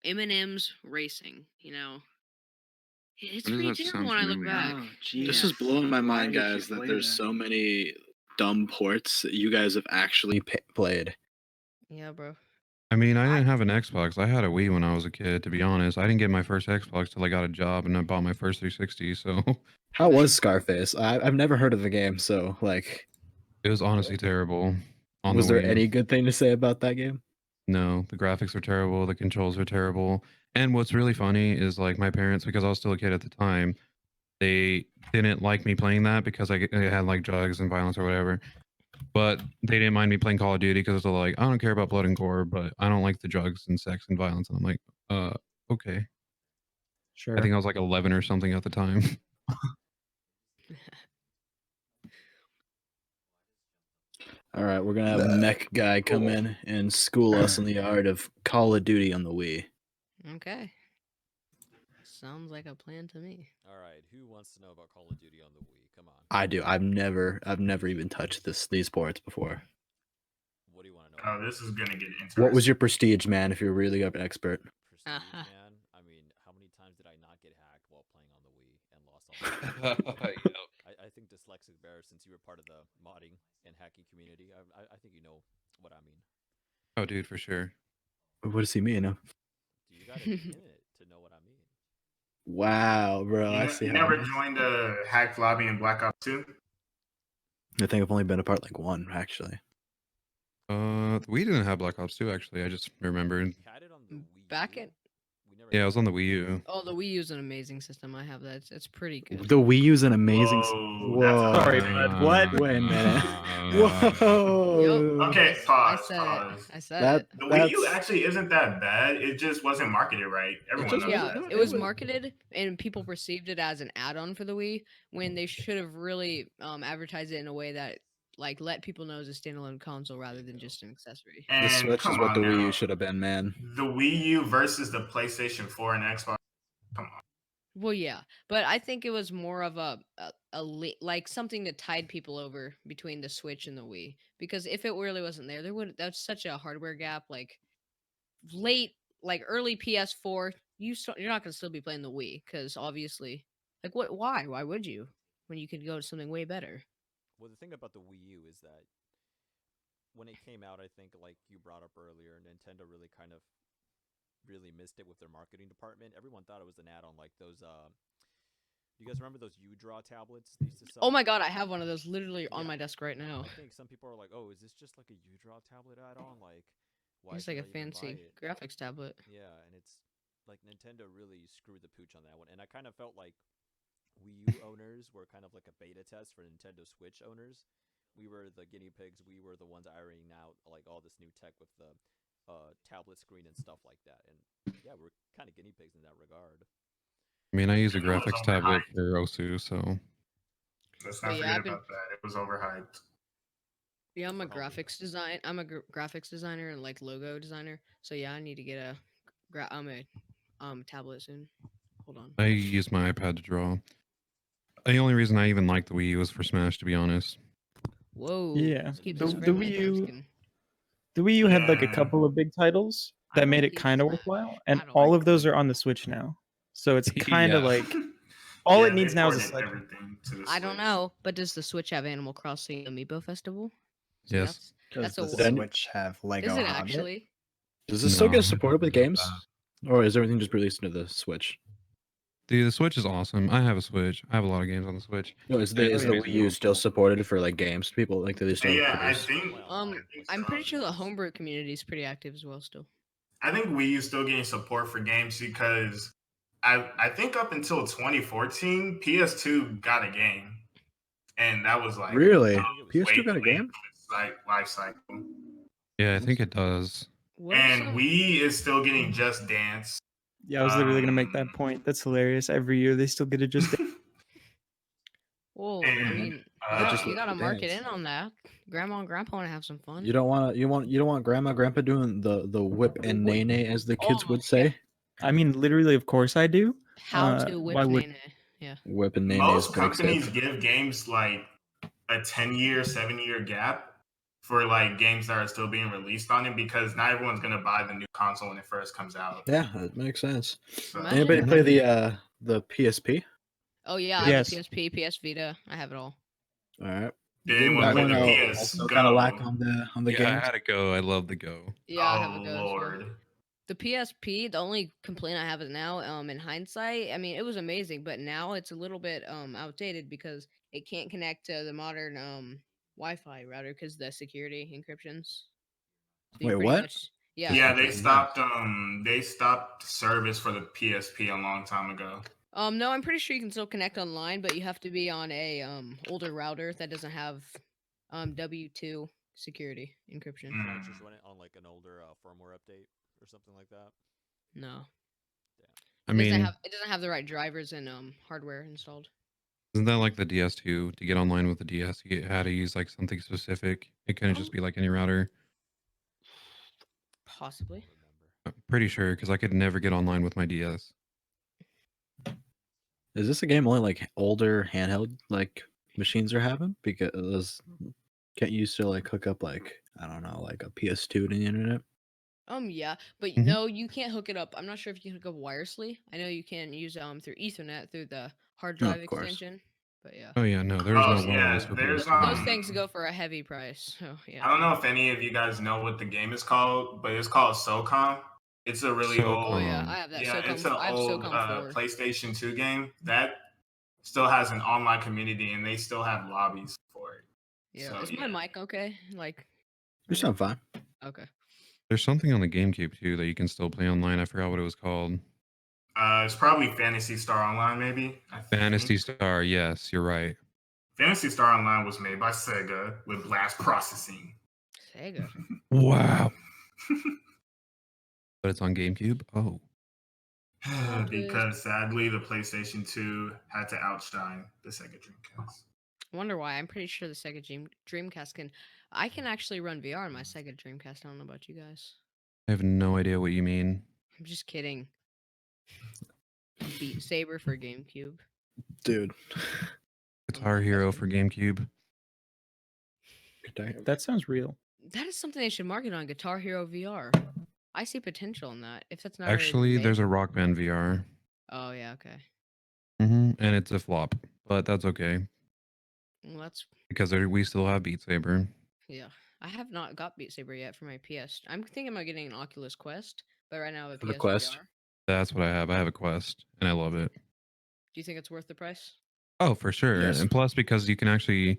M&M's Racing. It's What does pretty that terrible sound when I look familiar? back. Oh, This jeez. is blowing my Why mind, did you guys, that play there's that? so many dumb ports that you guys have actually played. Yeah, bro. I mean, I didn't have an Xbox. I had a Wii when I was a kid, to be honest. I didn't get my first Xbox till I got a job and I bought my first 360, so How was Scarface? I've never heard of the game, so like, it was honestly terrible on was the there Wii. any good thing to say about that game? No, the graphics were terrible, the controls were terrible. And what's really funny is like my parents, because I was still a kid at the time, they didn't like me playing that because I had like drugs and violence or whatever. But they didn't mind me playing Call of Duty because they're like, I don't care about blood and gore, but I don't like the drugs and sex and violence. And I'm like, okay. Sure. I think I was like 11 or something at the time. All right, we're gonna have Mech Guy come in and school us on the art of Call of Duty on the Wii. Okay. Sounds like a plan to me. All right, who wants to know about Call of Duty on the Wii? Come on. I do. I've never even touched these ports before. What do you want to know? Oh, this is gonna get interesting. What was your prestige, man? If you're really an expert. Prestige, Uh-huh. man. I mean, how many times did I not get hacked while playing on the Wii and lost all my I think Dyslexic Bear, since you were part of the modding and hacking community, I think you know what I mean. Oh, dude, for sure. What does he mean? Do you gotta be in it to know what I mean? Wow, bro. I see You how. never joined a hacked lobby in Black Ops 2? I think I've only been a part like one, actually. We didn't have Black Ops 2, actually. I just remembered. We had it on the Wii Back U. in. We never Yeah, I had was on the Wii U. Oh, the Wii U is an amazing system. I have that. It's pretty good. The Wii U's an amazing. Whoa, that's Whoa. Sorry, bud. What? Wait a minute. Whoa. Whoa. Okay, I pause. said Pause. it. I said That- it. The Wii U That's- actually isn't that bad. It just wasn't marketed right. Everyone just knows wasn't- that. no, It was was- marketed and people perceived it as an add-on for the Wii when they should have really advertised it in a way that like let people know it's a standalone console rather than just an accessory. And The Switch is come what on the Wii now. U should have been, man. The Wii U versus the PlayStation 4 and Xbox. Come on. Well, yeah, but I think it was more of like something that tied people over between the Switch and the Wii. Because if it really wasn't there, that's such a hardware gap. Like early PS4, you're not gonna still be playing the Wii because obviously, like what? Why would you when you could go to something way better? Well, the thing about the Wii U is that when it came out, I think, like you brought up earlier, Nintendo really kind of really missed it with their marketing department. Everyone thought it was an add-on, like those. You guys remember those U-Draw tablets they used to sell? Oh my god, I have one of those literally on Yeah. my desk right now. I think some people are like, "Oh, is this just like a U-Draw tablet add-on? Like, why It's like a should I even buy fancy it?" graphics tablet. Yeah, and it's like Nintendo really screwed the pooch on that one. And I kind of felt like Wii U owners were kind of like a beta test for Nintendo Switch owners. We were the guinea pigs. We were the ones ironing out like all this new tech with the tablet screen and stuff like that. And yeah, we're kind of guinea pigs in that regard. I mean, I use a It was graphics tablet overhyped. for OSU, so. Let's not Yeah, forget I've been- about that. It was overhyped. Yeah, I'm a Probably. graphics designer and like logo designer. So yeah, I need to get a tablet soon. Hold on. I use my iPad to draw. The only reason I even like the Wii U is for Smash, to be honest. Whoa. Yeah, let's keep the- this the friendly, Wii no, I'm just U- kidding. The Wii U had like a Yeah. couple of big titles I that made it like kind of Smash. worthwhile, I and don't all like of those are on the Switch now. So it's kind of Yeah. like all Yeah, it needs they now is a ported Switch. everything to the I don't Switch. know, but does the Switch have Animal Crossing Amiibo Festival? So Yes. Does That's the a- Switch have Lego Is it Hobbit? actually? Does this still No. get supported with games, or is everything just released into the Switch? Dude, the Switch is awesome. I have a Switch. I have a lot of games on the Switch. No, is the Yeah, is it the is Wii U still supported for like games? People like they still Yeah, I produce. think. I'm so. pretty sure the homebrew community is pretty active as well still. I think Wii U still getting support for games because I think up until 2014, PS2 got a game, and that was like Really? I think it was PS2 way got a late game? in its, like life cycle. Yeah, I think it does. What are And some- Wii is still getting Just Dance. Yeah, I was literally gonna make that point. That's hilarious. Every year they still get it just. Whoa, I and, mean, just you gotta mark it dance. in on that. Grandma and Grandpa want to have some fun. You don't want grandma grandpa doing the whip and nay nay as the kids would say. I mean, literally, of course I do. How to whip why would- Nene. Yeah. Whip and nay nay is Most pretty companies sick. give games like a 10-year, 7-year gap. for like games that are still being released on it because not everyone's gonna buy the new console when it first comes out. Yeah, that makes sense. So, Imagine- Anybody play the PSP? Oh yeah, I Yes. have a PSP, PS Vita. I have it all. All right. Did anyone play the PS also Go? kind of lack on the Yeah, games. I had to go. I love the Go. Yeah, I have Oh a Go as well. Lord. The PSP, the only complaint I have is now, in hindsight, I mean, it was amazing, but now it's a little bit outdated because it can't connect to the modern Wi-Fi router because the security encryptions. So you Wait, pretty what? much- yeah. Yeah, Okay, they stopped service for the PSP a long time ago. No, I'm pretty sure you can still connect online, but you have to be on a older router that doesn't have W2 security encryption. Why don't you just run it on like an older firmware update or something like that? No. I mean, It doesn't have the right drivers and hardware installed. isn't that like the DS2? To get online with the DS, you had to use like something specific. It couldn't just be like any router. Possibly. I don't remember. I'm pretty sure because I could never get online with my DS. Is this a game only like older handheld like machines are having? Because can't you still like hook up like I don't know like a PS2 to the internet? Yeah, but Mhm. no, you can't hook it up. I'm not sure if you can hook up wirelessly. I know you can use through Ethernet through the hard Oh, drive of course. extension. But yeah, Oh yeah, no, there's Oh, no yeah, wireless for there's, PS2. those things go for a heavy price. So yeah. I don't know if any of you guys know what the game is called, but it's called SOCOM. It's a really SOCOM. Oh old, yeah, I have that. yeah, SOCOM. it's an I have old SOCOM 4. PlayStation 2 game that still has an online community, and they still have lobbies for it. Yeah, So, is my yeah. mic okay? Like, You sound fine. okay. There's something on the GameCube too that you can still play online. I forgot what it was called. It's probably Fantasy Star Online, maybe. I Fantasy think. Star. Yes, you're right. Fantasy Star Online was made by Sega with Blast Processing. Sega. Wow. But it's on GameCube. Oh, Because sadly, the PlayStation 2 had to outshine the Sega Dreamcast. I wonder why. I'm pretty sure the Sega Dreamcast can. I can actually run VR on my Sega Dreamcast. I don't know about you guys. I have no idea what you mean. I'm just kidding. Beat Saber for GameCube. Dude. Guitar Hero for GameCube. That sounds real. That is something they should market on Guitar Hero VR. I see potential in that. If that's not Actually, there's a Rock Band VR. Oh yeah, okay. And it's a flop, but that's okay Well, that's because we still have Beat Saber. yeah. I have not got Beat Saber yet for my PS. I'm thinking about getting an Oculus Quest, but right now I have a The PS Quest? VR. That's what I have. I have a Quest, and I love it. Do you think it's worth the price? Oh, for sure. Yes. And plus, because you can actually,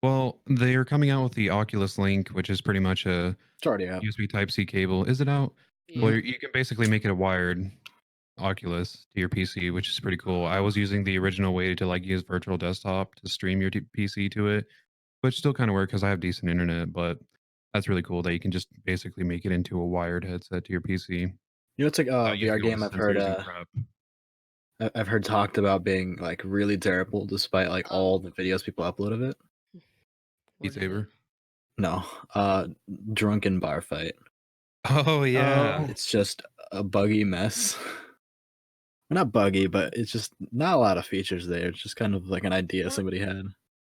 well, they're coming out with the Oculus Link, which is pretty much a It's already out. USB Type-C cable. Is it out? Yeah. Well, you can basically make it a wired Oculus to your PC, which is pretty cool. I was using the original way to like use virtual desktop to stream your PC to it, which still kind of worked because I have decent internet, but that's really cool that you can just basically make it into a wired headset to your PC. You know, it's like without VR using all game the I've heard sensors and crap. I've heard talked about being like really terrible despite like all the videos people upload of it. Beat What is it? Saber. No. Drunken bar fight. Oh yeah. It's just a buggy mess. Well, not buggy, but it's just not a lot of features there. It's just kind of like an idea Well, somebody had.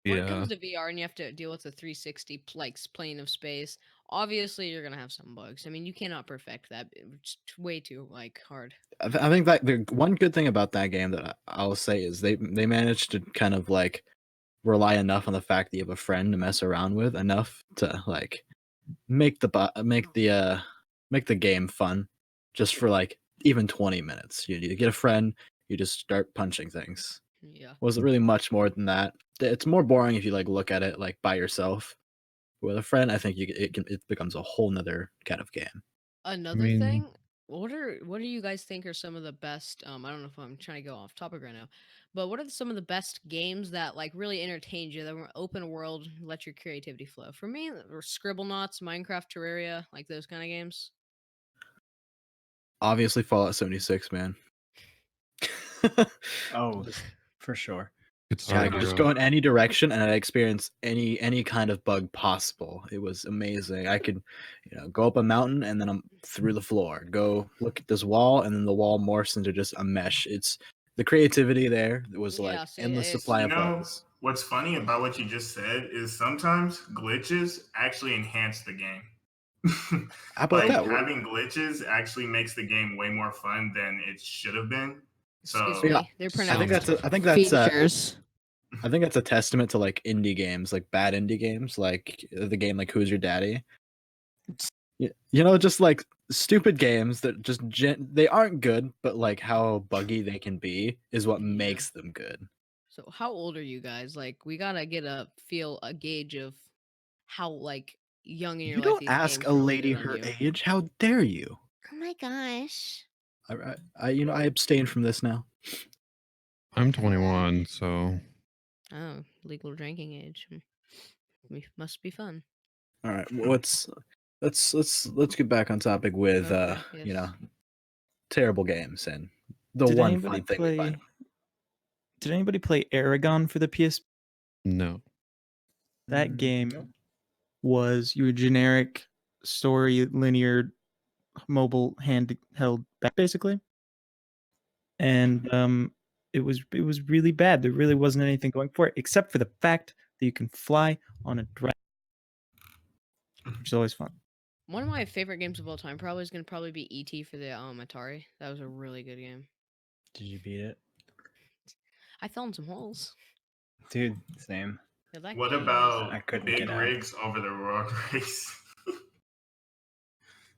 When it Yeah. comes to VR and you have to deal with the 360 like plane of space, obviously you're gonna have some bugs. I mean, you cannot perfect that. It's way too like hard. I think that the one good thing about that game that I'll say is they managed to kind of like rely enough on the fact that you have a friend to mess around with enough to like make the game fun just for like even 20 minutes. You get a friend, you just start punching things. Yeah. Wasn't really much more than that. It's more boring if you like look at it like by yourself. With a friend, I think it becomes a whole nother kind of game. Another mean- thing, what do you guys think are some of the best? I don't know if I'm trying to go off topic right now, but what are some of the best games that like really entertained you? That were open world, let your creativity flow. For me, or Scribblenauts, Minecraft, Terraria, like those kind of games. Obviously, Fallout 76, man. Oh, for sure. Guitar Yeah, just Hero. go in any direction and I experience any kind of bug possible. It was amazing. I could, go up a mountain and then I'm through the floor. Go look at this wall and then the wall morphs into just a mesh. It's the creativity there. It was like Yeah, see, endless it's- supply You of know, bugs. what's funny about what you just said is sometimes glitches actually enhance the game. How about Like that? having glitches actually makes the game way more fun than it should have been. Excuse So Yeah, me. They're I pronounced think that's features. I think that's a testament to like indie games, like bad indie games, like the game like Who's Your Daddy? You know, just like stupid games that just they aren't good, but like how buggy they can be is what makes them good. So how old are you guys? Like we gotta get a gauge of how like young in your You life don't these ask games a really lady did on her you. age. How dare you? Oh my gosh. I abstain from this now. I'm 21, so Oh, legal drinking age. Must be fun. All right, let's get back on topic with Okay, you know, yes. terrible games and the Did one anybody fun thing we find. Did anybody play Aragon for the PS? no. That game was your generic story linear mobile handheld basically, and it was really bad. There really wasn't anything going for it except for the fact that you can fly on a dragon, which is always fun. One of my favorite games of all time probably is gonna be E.T. for the Atari. That was a really good game. Did you beat it? I fell in some holes. Dude, same. Yeah, that what game about I couldn't big get out. rigs over the road race?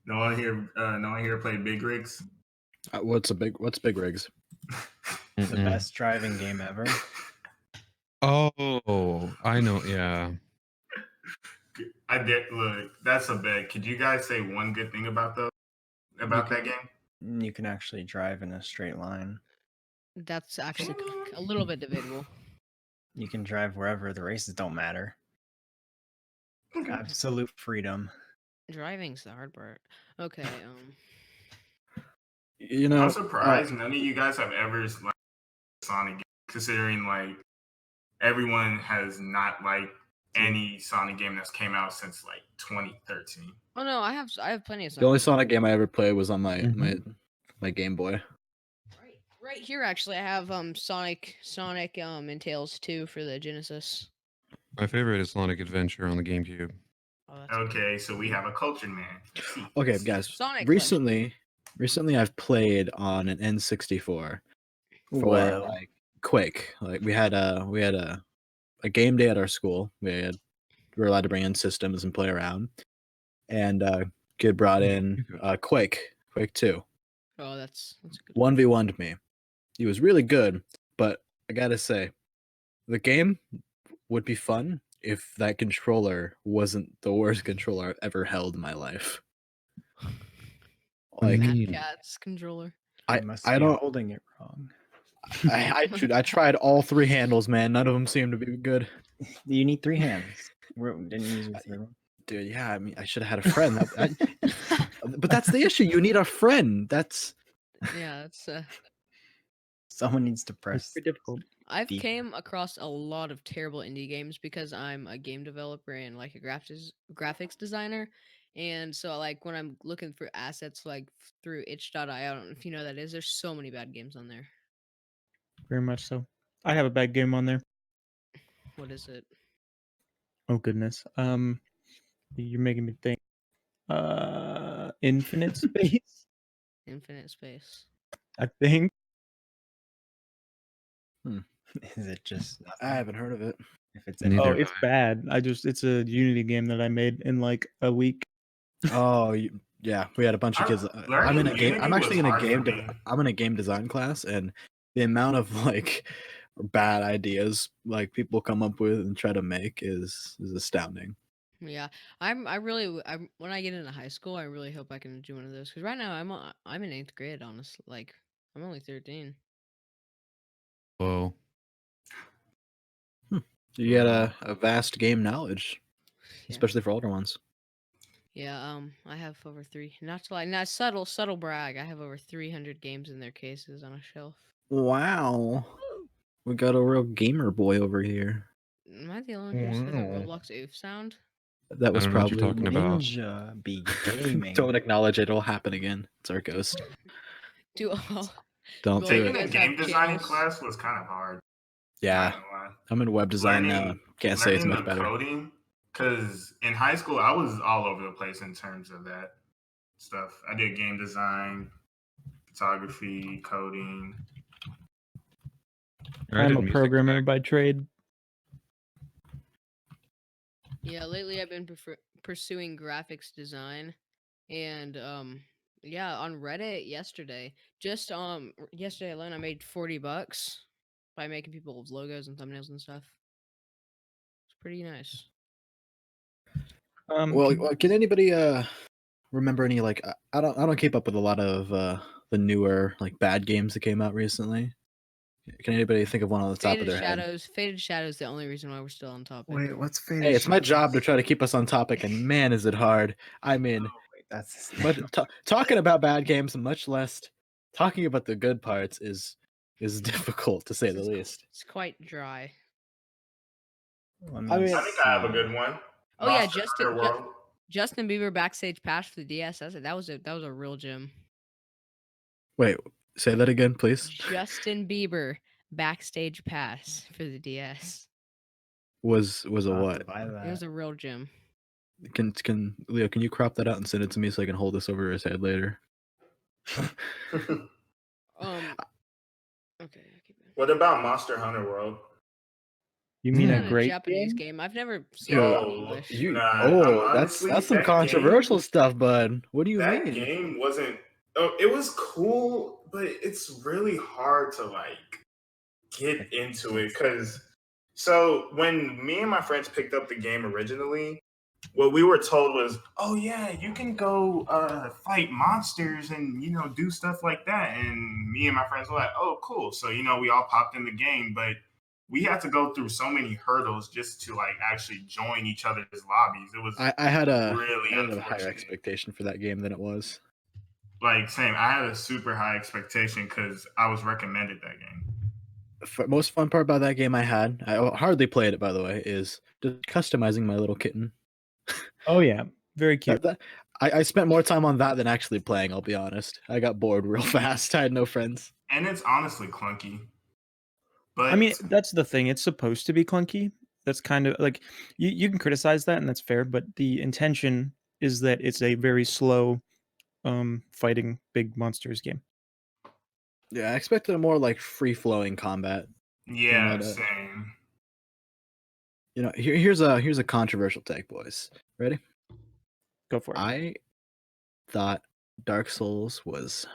No one here played big rigs. What's big rigs? The best driving game ever. Oh, I know. Yeah. I did look. That's a bet. Could you guys say one good thing about that game? You can actually drive in a straight line. That's actually a little bit debatable. You can drive wherever. The races don't matter. Absolute freedom. Driving's the hard part. Okay, You know, I'm surprised none of you guys have ever like Sonic game, considering like everyone has not liked any Sonic game that's came out since like 2013. Oh no, I have plenty of the only Sonic. Sonic game I ever played was on my Game Boy. Right here, actually, I have Sonic and Tails 2 for the Genesis. My favorite is Sonic Adventure on the GameCube. Oh, that's Okay, so we have a cultured man. Okay, guys. Sonic recently I've played on an N64 for Well. like Quake. Like we had a game day at our school. We were allowed to bring in systems and play around. And kid brought in Quake 2. Oh, that's a good 1v1'd me. He was really good, but I gotta say, the game would be fun if that controller wasn't the worst controller I've ever held in my life. Like Mad Cat's controller. I don't holding it wrong. I tried all three handles, man. None of them seemed to be good. You need 3 hands. Didn't you use your third one? Dude, yeah, I mean, I should have had a friend. But that's the issue. You need a friend. That's Yeah, that's Someone needs to press. It's pretty difficult. I've deep. came across a lot of terrible indie games because I'm a game developer and like a graphics designer. And so like when I'm looking for assets like through itch.io, I don't know if you know what that is, there's so many bad games on there. Very much so. I have a bad game on there. What is it? Oh goodness. You're making me think. Infinite Space. Infinite Space. I think. Is it just? I haven't heard of it. If it's Neither Oh, have it's bad. It's a Unity game that I made in like a week. Oh, yeah, we had a bunch of kids. I'm in a game. I'm actually in a game. Unity was hard for me. I'm in a game design class, and the amount of like bad ideas like people come up with and try to make is astounding. Yeah, when I get into high school, I really hope I can do one of those because right now I'm in 8th grade. Honestly, like I'm only 13. Whoa. You get a vast game knowledge, Yeah. especially for older ones. Yeah, I have over 3. Not subtle brag. I have over 300 games in their cases on a shelf. Wow, we got a real gamer boy over here. Am I the only one who said the Roblox oof sound? That was I don't know what you're probably talking about. Ninja be gaming. Don't acknowledge it. It'll happen again. It's our ghost. Do all Don't Well, do you it. Taking a guys game have designing channels. class was kind of hard. Yeah. Not gonna lie. I'm in web design now. Can't say it's learning much the better. coding, because in high school I was all over the place in terms of that stuff. I did game design, photography, coding. I'm a programmer by trade. Yeah, lately I've been pursuing graphics design, and yeah, on Reddit yesterday, just yesterday alone, I made $40 by making people's logos and thumbnails and stuff. It's pretty nice. Well, can anybody remember any like I don't keep up with a lot of the newer like bad games that came out recently. Can anybody think of one on the top of their head? Faded Shadows is the only reason why we're still on topic. Wait, what's Faded Hey, it's my Shadows? job to try to keep us on topic, and man, is it hard. I mean, Wait, that's talking about bad games, much less talking about the good parts, is difficult to say the least. It's quite dry. I mean, I think I have a good one. Oh yeah, Monster Hunter World. Justin Bieber backstage pass for the DS. That was a real gem. Wait, say that again, please. Justin Bieber backstage pass for the DS. Was a what? It was a real gem. Can Leo? Can you crop that out and send it to me so I can hold this over his head later? Okay. What about Monster Hunter World? You mean a It's great Japanese game? I've never seen it in English. That's some controversial stuff, bud. What do you mean? That game wasn't. Oh, it was cool, but it's really hard to like get into it because. So when me and my friends picked up the game originally, what we were told was, "Oh yeah, you can go fight monsters and do stuff like that." And me and my friends were like, "Oh, cool!" So we all popped in the game, but we had to go through so many hurdles just to like actually join each other's lobbies. It was I had a really higher expectation for that game than it was. Like same, I had a super high expectation because I was recommended that game. Most fun part about that game I hardly played it, by the way, is just customizing my little kitten. Oh yeah, very cute. I spent more time on that than actually playing, I'll be honest. I got bored real fast. I had no friends. And it's honestly clunky. But I mean, that's the thing. It's supposed to be clunky. That's kind of like you can criticize that, and that's fair. But the intention is that it's a very slow, fighting big monsters game. Yeah, I expected a more like free flowing combat. Yeah, same. Here's a controversial take, boys. Ready? Go for it. I thought Dark Souls was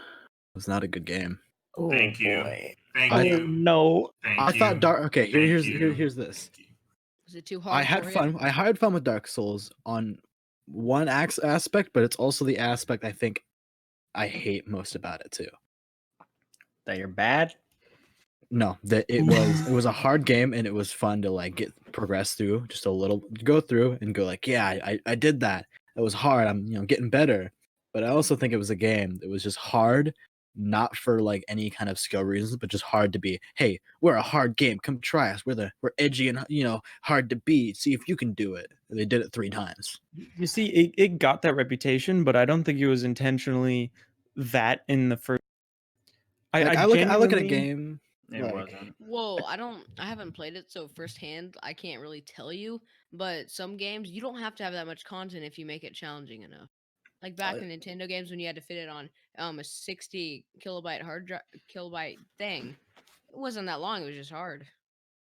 not a good game. Oh, Thank you. boy. Thank you. No. I thought Dark. Okay, here's this. Was it too hard? I had fun. I had fun with Dark Souls on one aspect, but it's also the aspect I think I hate most about it too. That you're bad? No, that it was a hard game and it was fun to like progress through just a little, go through and go like, yeah, I did that. It was hard. I'm getting better. But I also think it was a game that was just hard, not for like any kind of skill reasons, but just hard to be. Hey, we're a hard game. Come try us. We're edgy and hard to beat. See if you can do it. And they did it 3 times. You see, it got that reputation, but I don't think it was intentionally that in the first. I look at a game. It wasn't. Whoa, I haven't played it, so firsthand I can't really tell you. But some games you don't have to have that much content if you make it challenging enough. Like back in Nintendo games when you had to fit it on a 60 kilobyte kilobyte thing. It wasn't that long. It was just hard.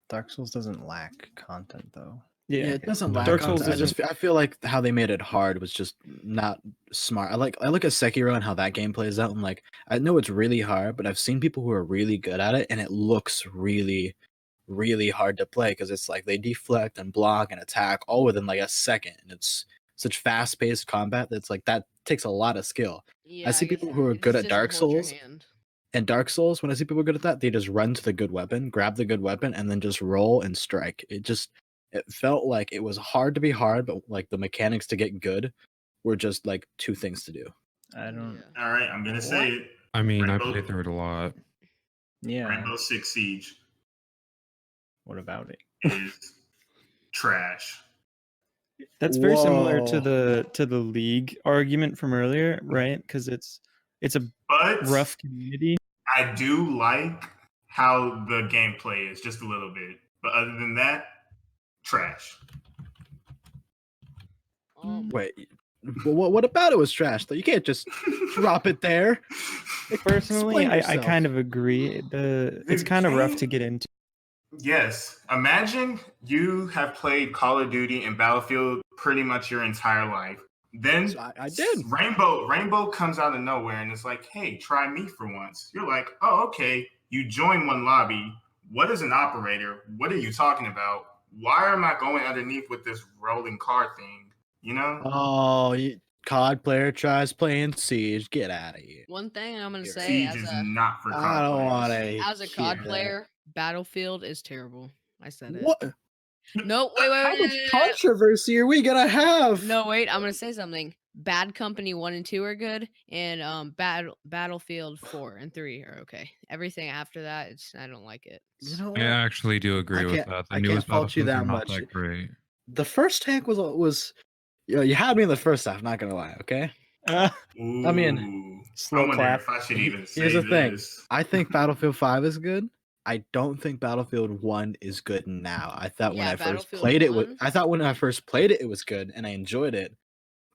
Dark Souls doesn't lack content though. Yeah, it doesn't lack Dark content. Souls I feel like how they made it hard was just not smart. I look at Sekiro and how that game plays out, and like I know it's really hard, but I've seen people who are really good at it, and it looks really, really hard to play because it's like they deflect and block and attack all within like a second, and it's such fast-paced combat that's like that takes a lot of skill. Yeah, I see guess people who are it good just at doesn't Dark hold your Souls. hand. And Dark Souls, when I see people good at that, they just run to the good weapon, grab the good weapon, and then just roll and strike. It felt like it was hard to be hard, but like the mechanics to get good were just like 2 things to do. I don't. Yeah. All right, I'm gonna say it. I mean, I Rainbow- played through it a lot. Yeah. Rainbow Six Siege What about it? is trash. That's very similar Whoa. to the League argument from earlier, right? Because it's a But rough community. I do like how the gameplay is just a little bit. But other than that, trash. Wait, what about it was trash though? You can't just drop it there. Personally, Explain I yourself. kind of agree. It's kind of rough to get into. Yes. Imagine you have played Call of Duty and Battlefield pretty much your entire life. Then I did. Rainbow comes out of nowhere and it's like, hey, try me for once. You're like, oh, okay. You join one lobby. What is an operator? What are you talking about? Why am I going underneath with this rolling car thing? You know? Oh, COD player tries playing Siege. Get out of here. One thing I'm gonna say Siege as is a not for COD I don't players. want to. as a COD player, Battlefield is terrible. I said it. What? No, wait, How wait, much wait. controversy are we gonna have? No, wait. I'm gonna say something. Bad Company 1 and 2 are good, and Battlefield 4 and 3 are okay. Everything after that, I don't like it. You know I what? actually do agree with can't- that. The I can't newest fault you Battlefields are that not much. that great. The first tank was you had me in the first half. Not gonna lie. Okay. I mean, Ooh, slow I wonder clap. if I should even say Here's the thing. this. I think Battlefield 5 is good. I don't think Battlefield 1 is good now. I thought when Yeah, I first Battlefield played it, 1? I thought when I first played it, it was good and I enjoyed it.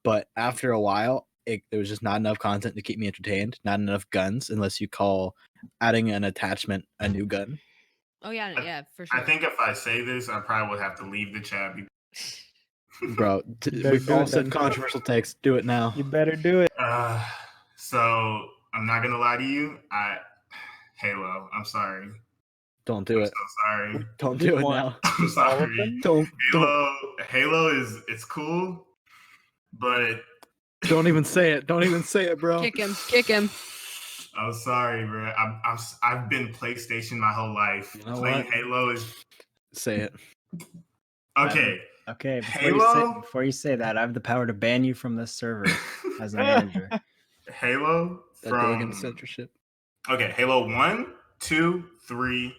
But after a while, there was just not enough content to keep me entertained. Not enough guns, unless you call adding an attachment a new gun. Oh yeah, for sure. I think if I say this, I probably would have to leave the chat. Bro, You better we've do all it said then. controversial takes. Do it now. You better do it. So I'm not gonna lie to you. Halo. I'm sorry. Don't do I'm it. so sorry. Don't do it What? now. I'm sorry. Don't Halo it's cool, but don't even say it. Don't even say it, bro. Kick him. I'm sorry, bro. I've been PlayStation my whole life. You know Playing what? Halo is Say it. okay. Okay, Halo? before you say that, I have the power to ban you from this server as a manager. Halo That go against from censorship. okay, Halo 1, 2, 3,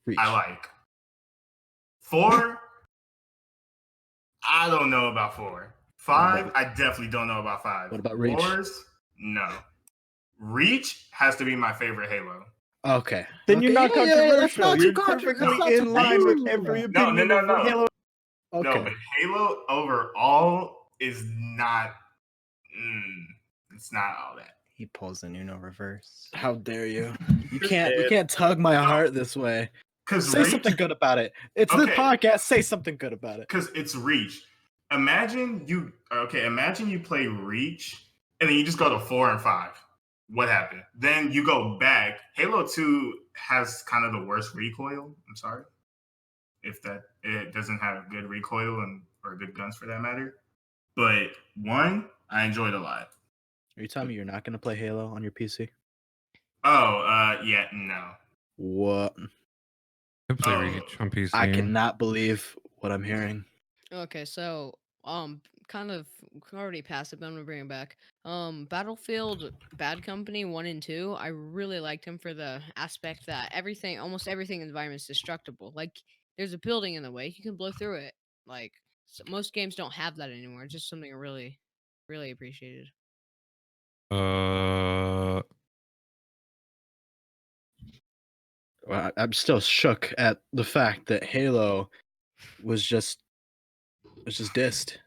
Reach. I like. 4, I don't know about 4. 5, I definitely don't know about 5. What about Reach? Wars? No. Reach has to be my favorite Halo. Okay. Then you're not controversial. That's not You're too perfectly controversial. in line with every No, opinion no, of no. Halo. Okay. No, but Halo overall is not. It's not all that. He pulls an Uno reverse. How dare you? You can't tug my heart this way. Say something good about it. It's the podcast. Say something good about it. Because it's Reach. Imagine you play Reach and then you just go to 4 and 5. What happened? Then you go back. Halo 2 has kind of the worst recoil. I'm sorry. If it doesn't have good recoil or good guns for that matter. But 1, I enjoyed a lot. Are you telling me you're not going to play Halo on your PC? Oh, yeah, no. What? I play Reach on PC. I cannot believe what I'm hearing. Okay, so kind of already passed it, but I'm gonna bring it back. Battlefield Bad Company 1 and 2, I really liked him for the aspect that almost everything in the environment is destructible. Like there's a building in the way, you can blow through it. Like most games don't have that anymore. It's just something I really, really appreciated. Well, I'm still shook at the fact that Halo was just dissed.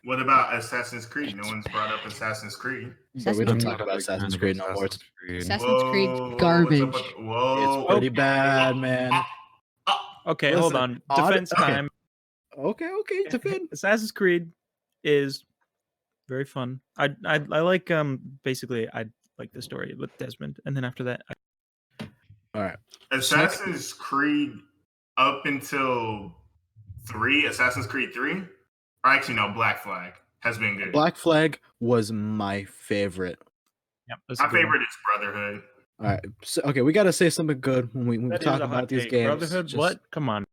What about Assassin's Creed? No one's brought up Assassin's Creed. But we don't I'm talk not a about big fan Assassin's of Creed no more. Assassin's Creed. Assassin's Creed's Whoa, garbage. Whoa. It's pretty bad, man. Okay, hold on. Defense time. Okay, defend. Assassin's Creed is very fun. I like basically I like the story with Desmond, and then after that, All right. Assassin's Creed up until 3, Assassin's Creed 3, or actually no, Black Flag has been good. Black Flag was my favorite. yep, My favorite is Brotherhood. All right. So, okay, we got to say something good when we That talk is a hot about these take. games. Brotherhood, Just- what? Come on.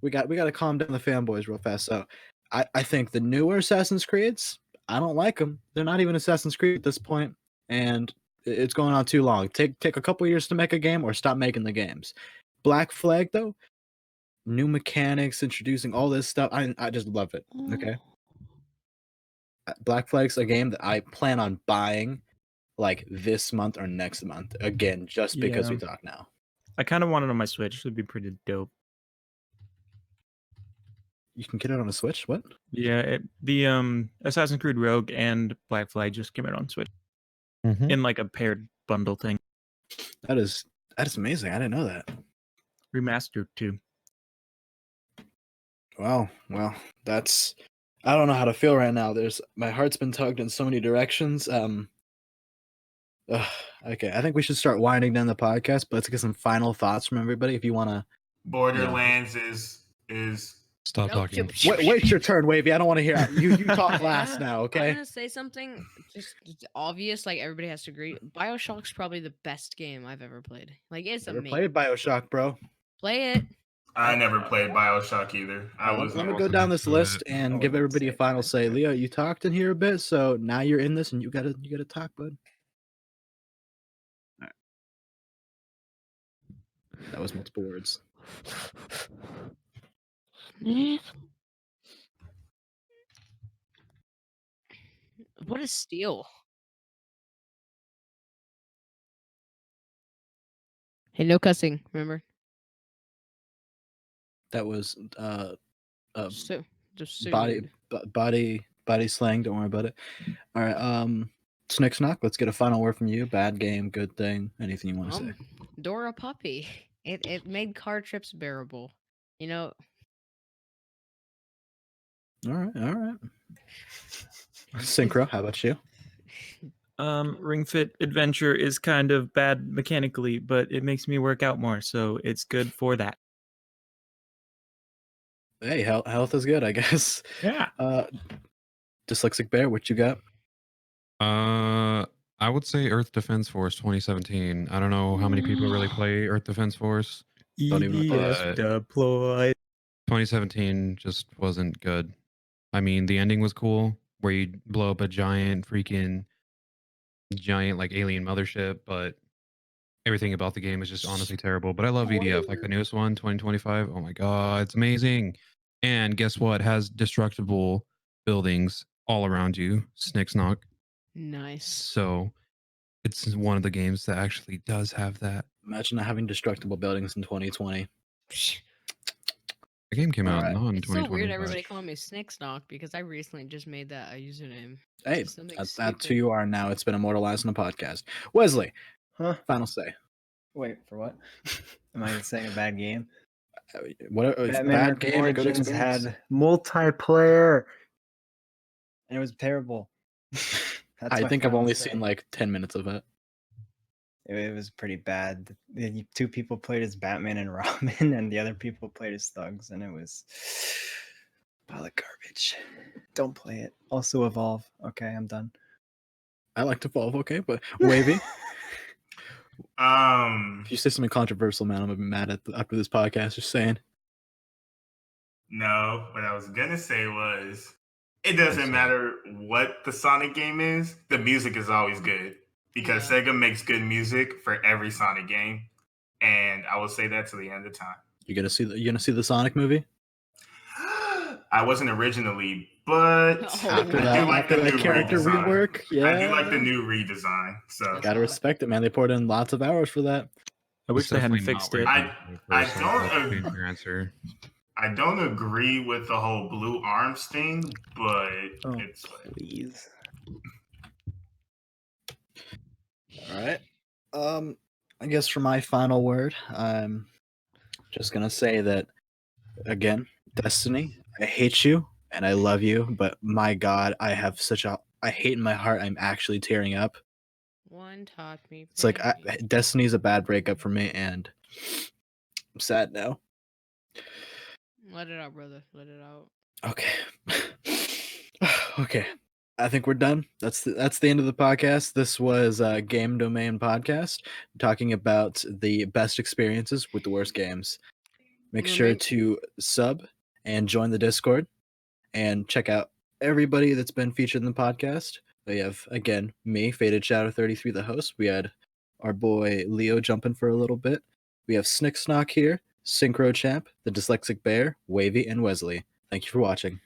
We got to calm down the fanboys real fast. So, I think the newer Assassin's Creeds, I don't like them. They're not even Assassin's Creed at this point, and it's going on too long. Take a couple years to make a game, or stop making the games. Black Flag though, new mechanics, introducing all this stuff. I just love it. Okay. Black Flag's a game that I plan on buying like this month or next month again, just because we Yeah. talk now. I kind of want it on my Switch. It'd be pretty dope. You can get it on a Switch. What? Yeah, the Assassin's Creed Rogue and Black Flag just came out on Switch in like a paired bundle thing. That is amazing. I didn't know that. Remastered too. Wow. Well, that's. I don't know how to feel right now. My heart's been tugged in so many directions. Okay, I think we should start winding down the podcast, but let's get some final thoughts from everybody. If you want to, Borderlands is. Stop talking. wait your turn, Wavy. I don't want to hear you talk last now. I'm Okay. gonna say something just obvious, like everybody has to agree. BioShock's probably the best game I've ever played. Like it's Never amazing. played BioShock, bro. Play it. I never played BioShock either. Let me go down this list and give everybody a final say. Leo, you talked in here a bit, so now you're in this, and you gotta talk, bud. All right. That was multiple words. What is steel? Hey, no cussing. Remember? That was So just body slang. Don't worry about it. All right. Snick Snock, let's get a final word from you. Bad game, good thing, anything you want to say. Dora Puppy. It made car trips bearable. You know. All right. Synchro, how about you? Ring Fit Adventure is kind of bad mechanically, but it makes me work out more, so it's good for that. Hey, health is good, I guess. Yeah. Dyslexic Bear, what you got? I would say Earth Defense Force 2017. I don't know how many people really play Earth Defense Force. Don't even know what EDS that is. deploy. 2017 just wasn't good. I mean, the ending was cool, where you blow up a giant like alien mothership, but everything about the game is just honestly terrible. But I love EDF, like the newest one, 2025. Oh my god, it's amazing. And guess what? It has destructible buildings all around you. Snicksnock. Nice. So it's one of the games that actually does have that. Imagine not having destructible buildings in 2020. The game came out Alright. not in It's so 2020. weird everybody calling me Snicksnock because I recently just made that a username. Hey, Something that's stupid. who you are now. It's been immortalized in the podcast. Wesley, Huh? final say. Wait, for what? Am I saying a bad game? What bad game? Good Origins experience? had multiplayer, and it was terrible. That's I my think I've final only say. seen like 10 minutes of it. It was pretty bad. The two people played as Batman and Robin, and the other people played as thugs, and it was a pile of garbage. Don't play it. Also, Evolve. Okay, I'm done. I like to Evolve, okay, but Wavy, if you say something controversial, man, I'm gonna be mad after this podcast. Just saying. No, what I was gonna say was, it doesn't matter what the Sonic game is. The music is always good because Sega makes good music for every Sonic game, and I will say that to the end of time. You gonna see the Sonic movie? I wasn't originally, but After I do that, like after the that new character redesign. rework, yeah. I do like the new redesign. So Gotta respect it, man. They poured in lots of hours for that. I wish they hadn't fixed it. I don't agree with the whole blue arms thing, but it's please. All right. I guess for my final word, I'm just gonna say that again, Destiny, I hate you and I love you, but my God, I have I hate in my heart. I'm actually tearing up. One taught me. It's like Destiny's a bad breakup for me, and I'm sad now. Let it out, brother. Let it out. Okay. Okay. I think we're done. That's the end of the podcast. This was Game Domain Podcast, talking about the best experiences with the worst games. Make sure to sub and join the Discord and check out everybody that's been featured in the podcast. We have, again, me, Faded Shadow 33, the host. We had our boy Leo jumping for a little bit. We have Snicksnock here, Synchro Champ, the Dyslexic Bear, Wavy, and Wesley. Thank you for watching.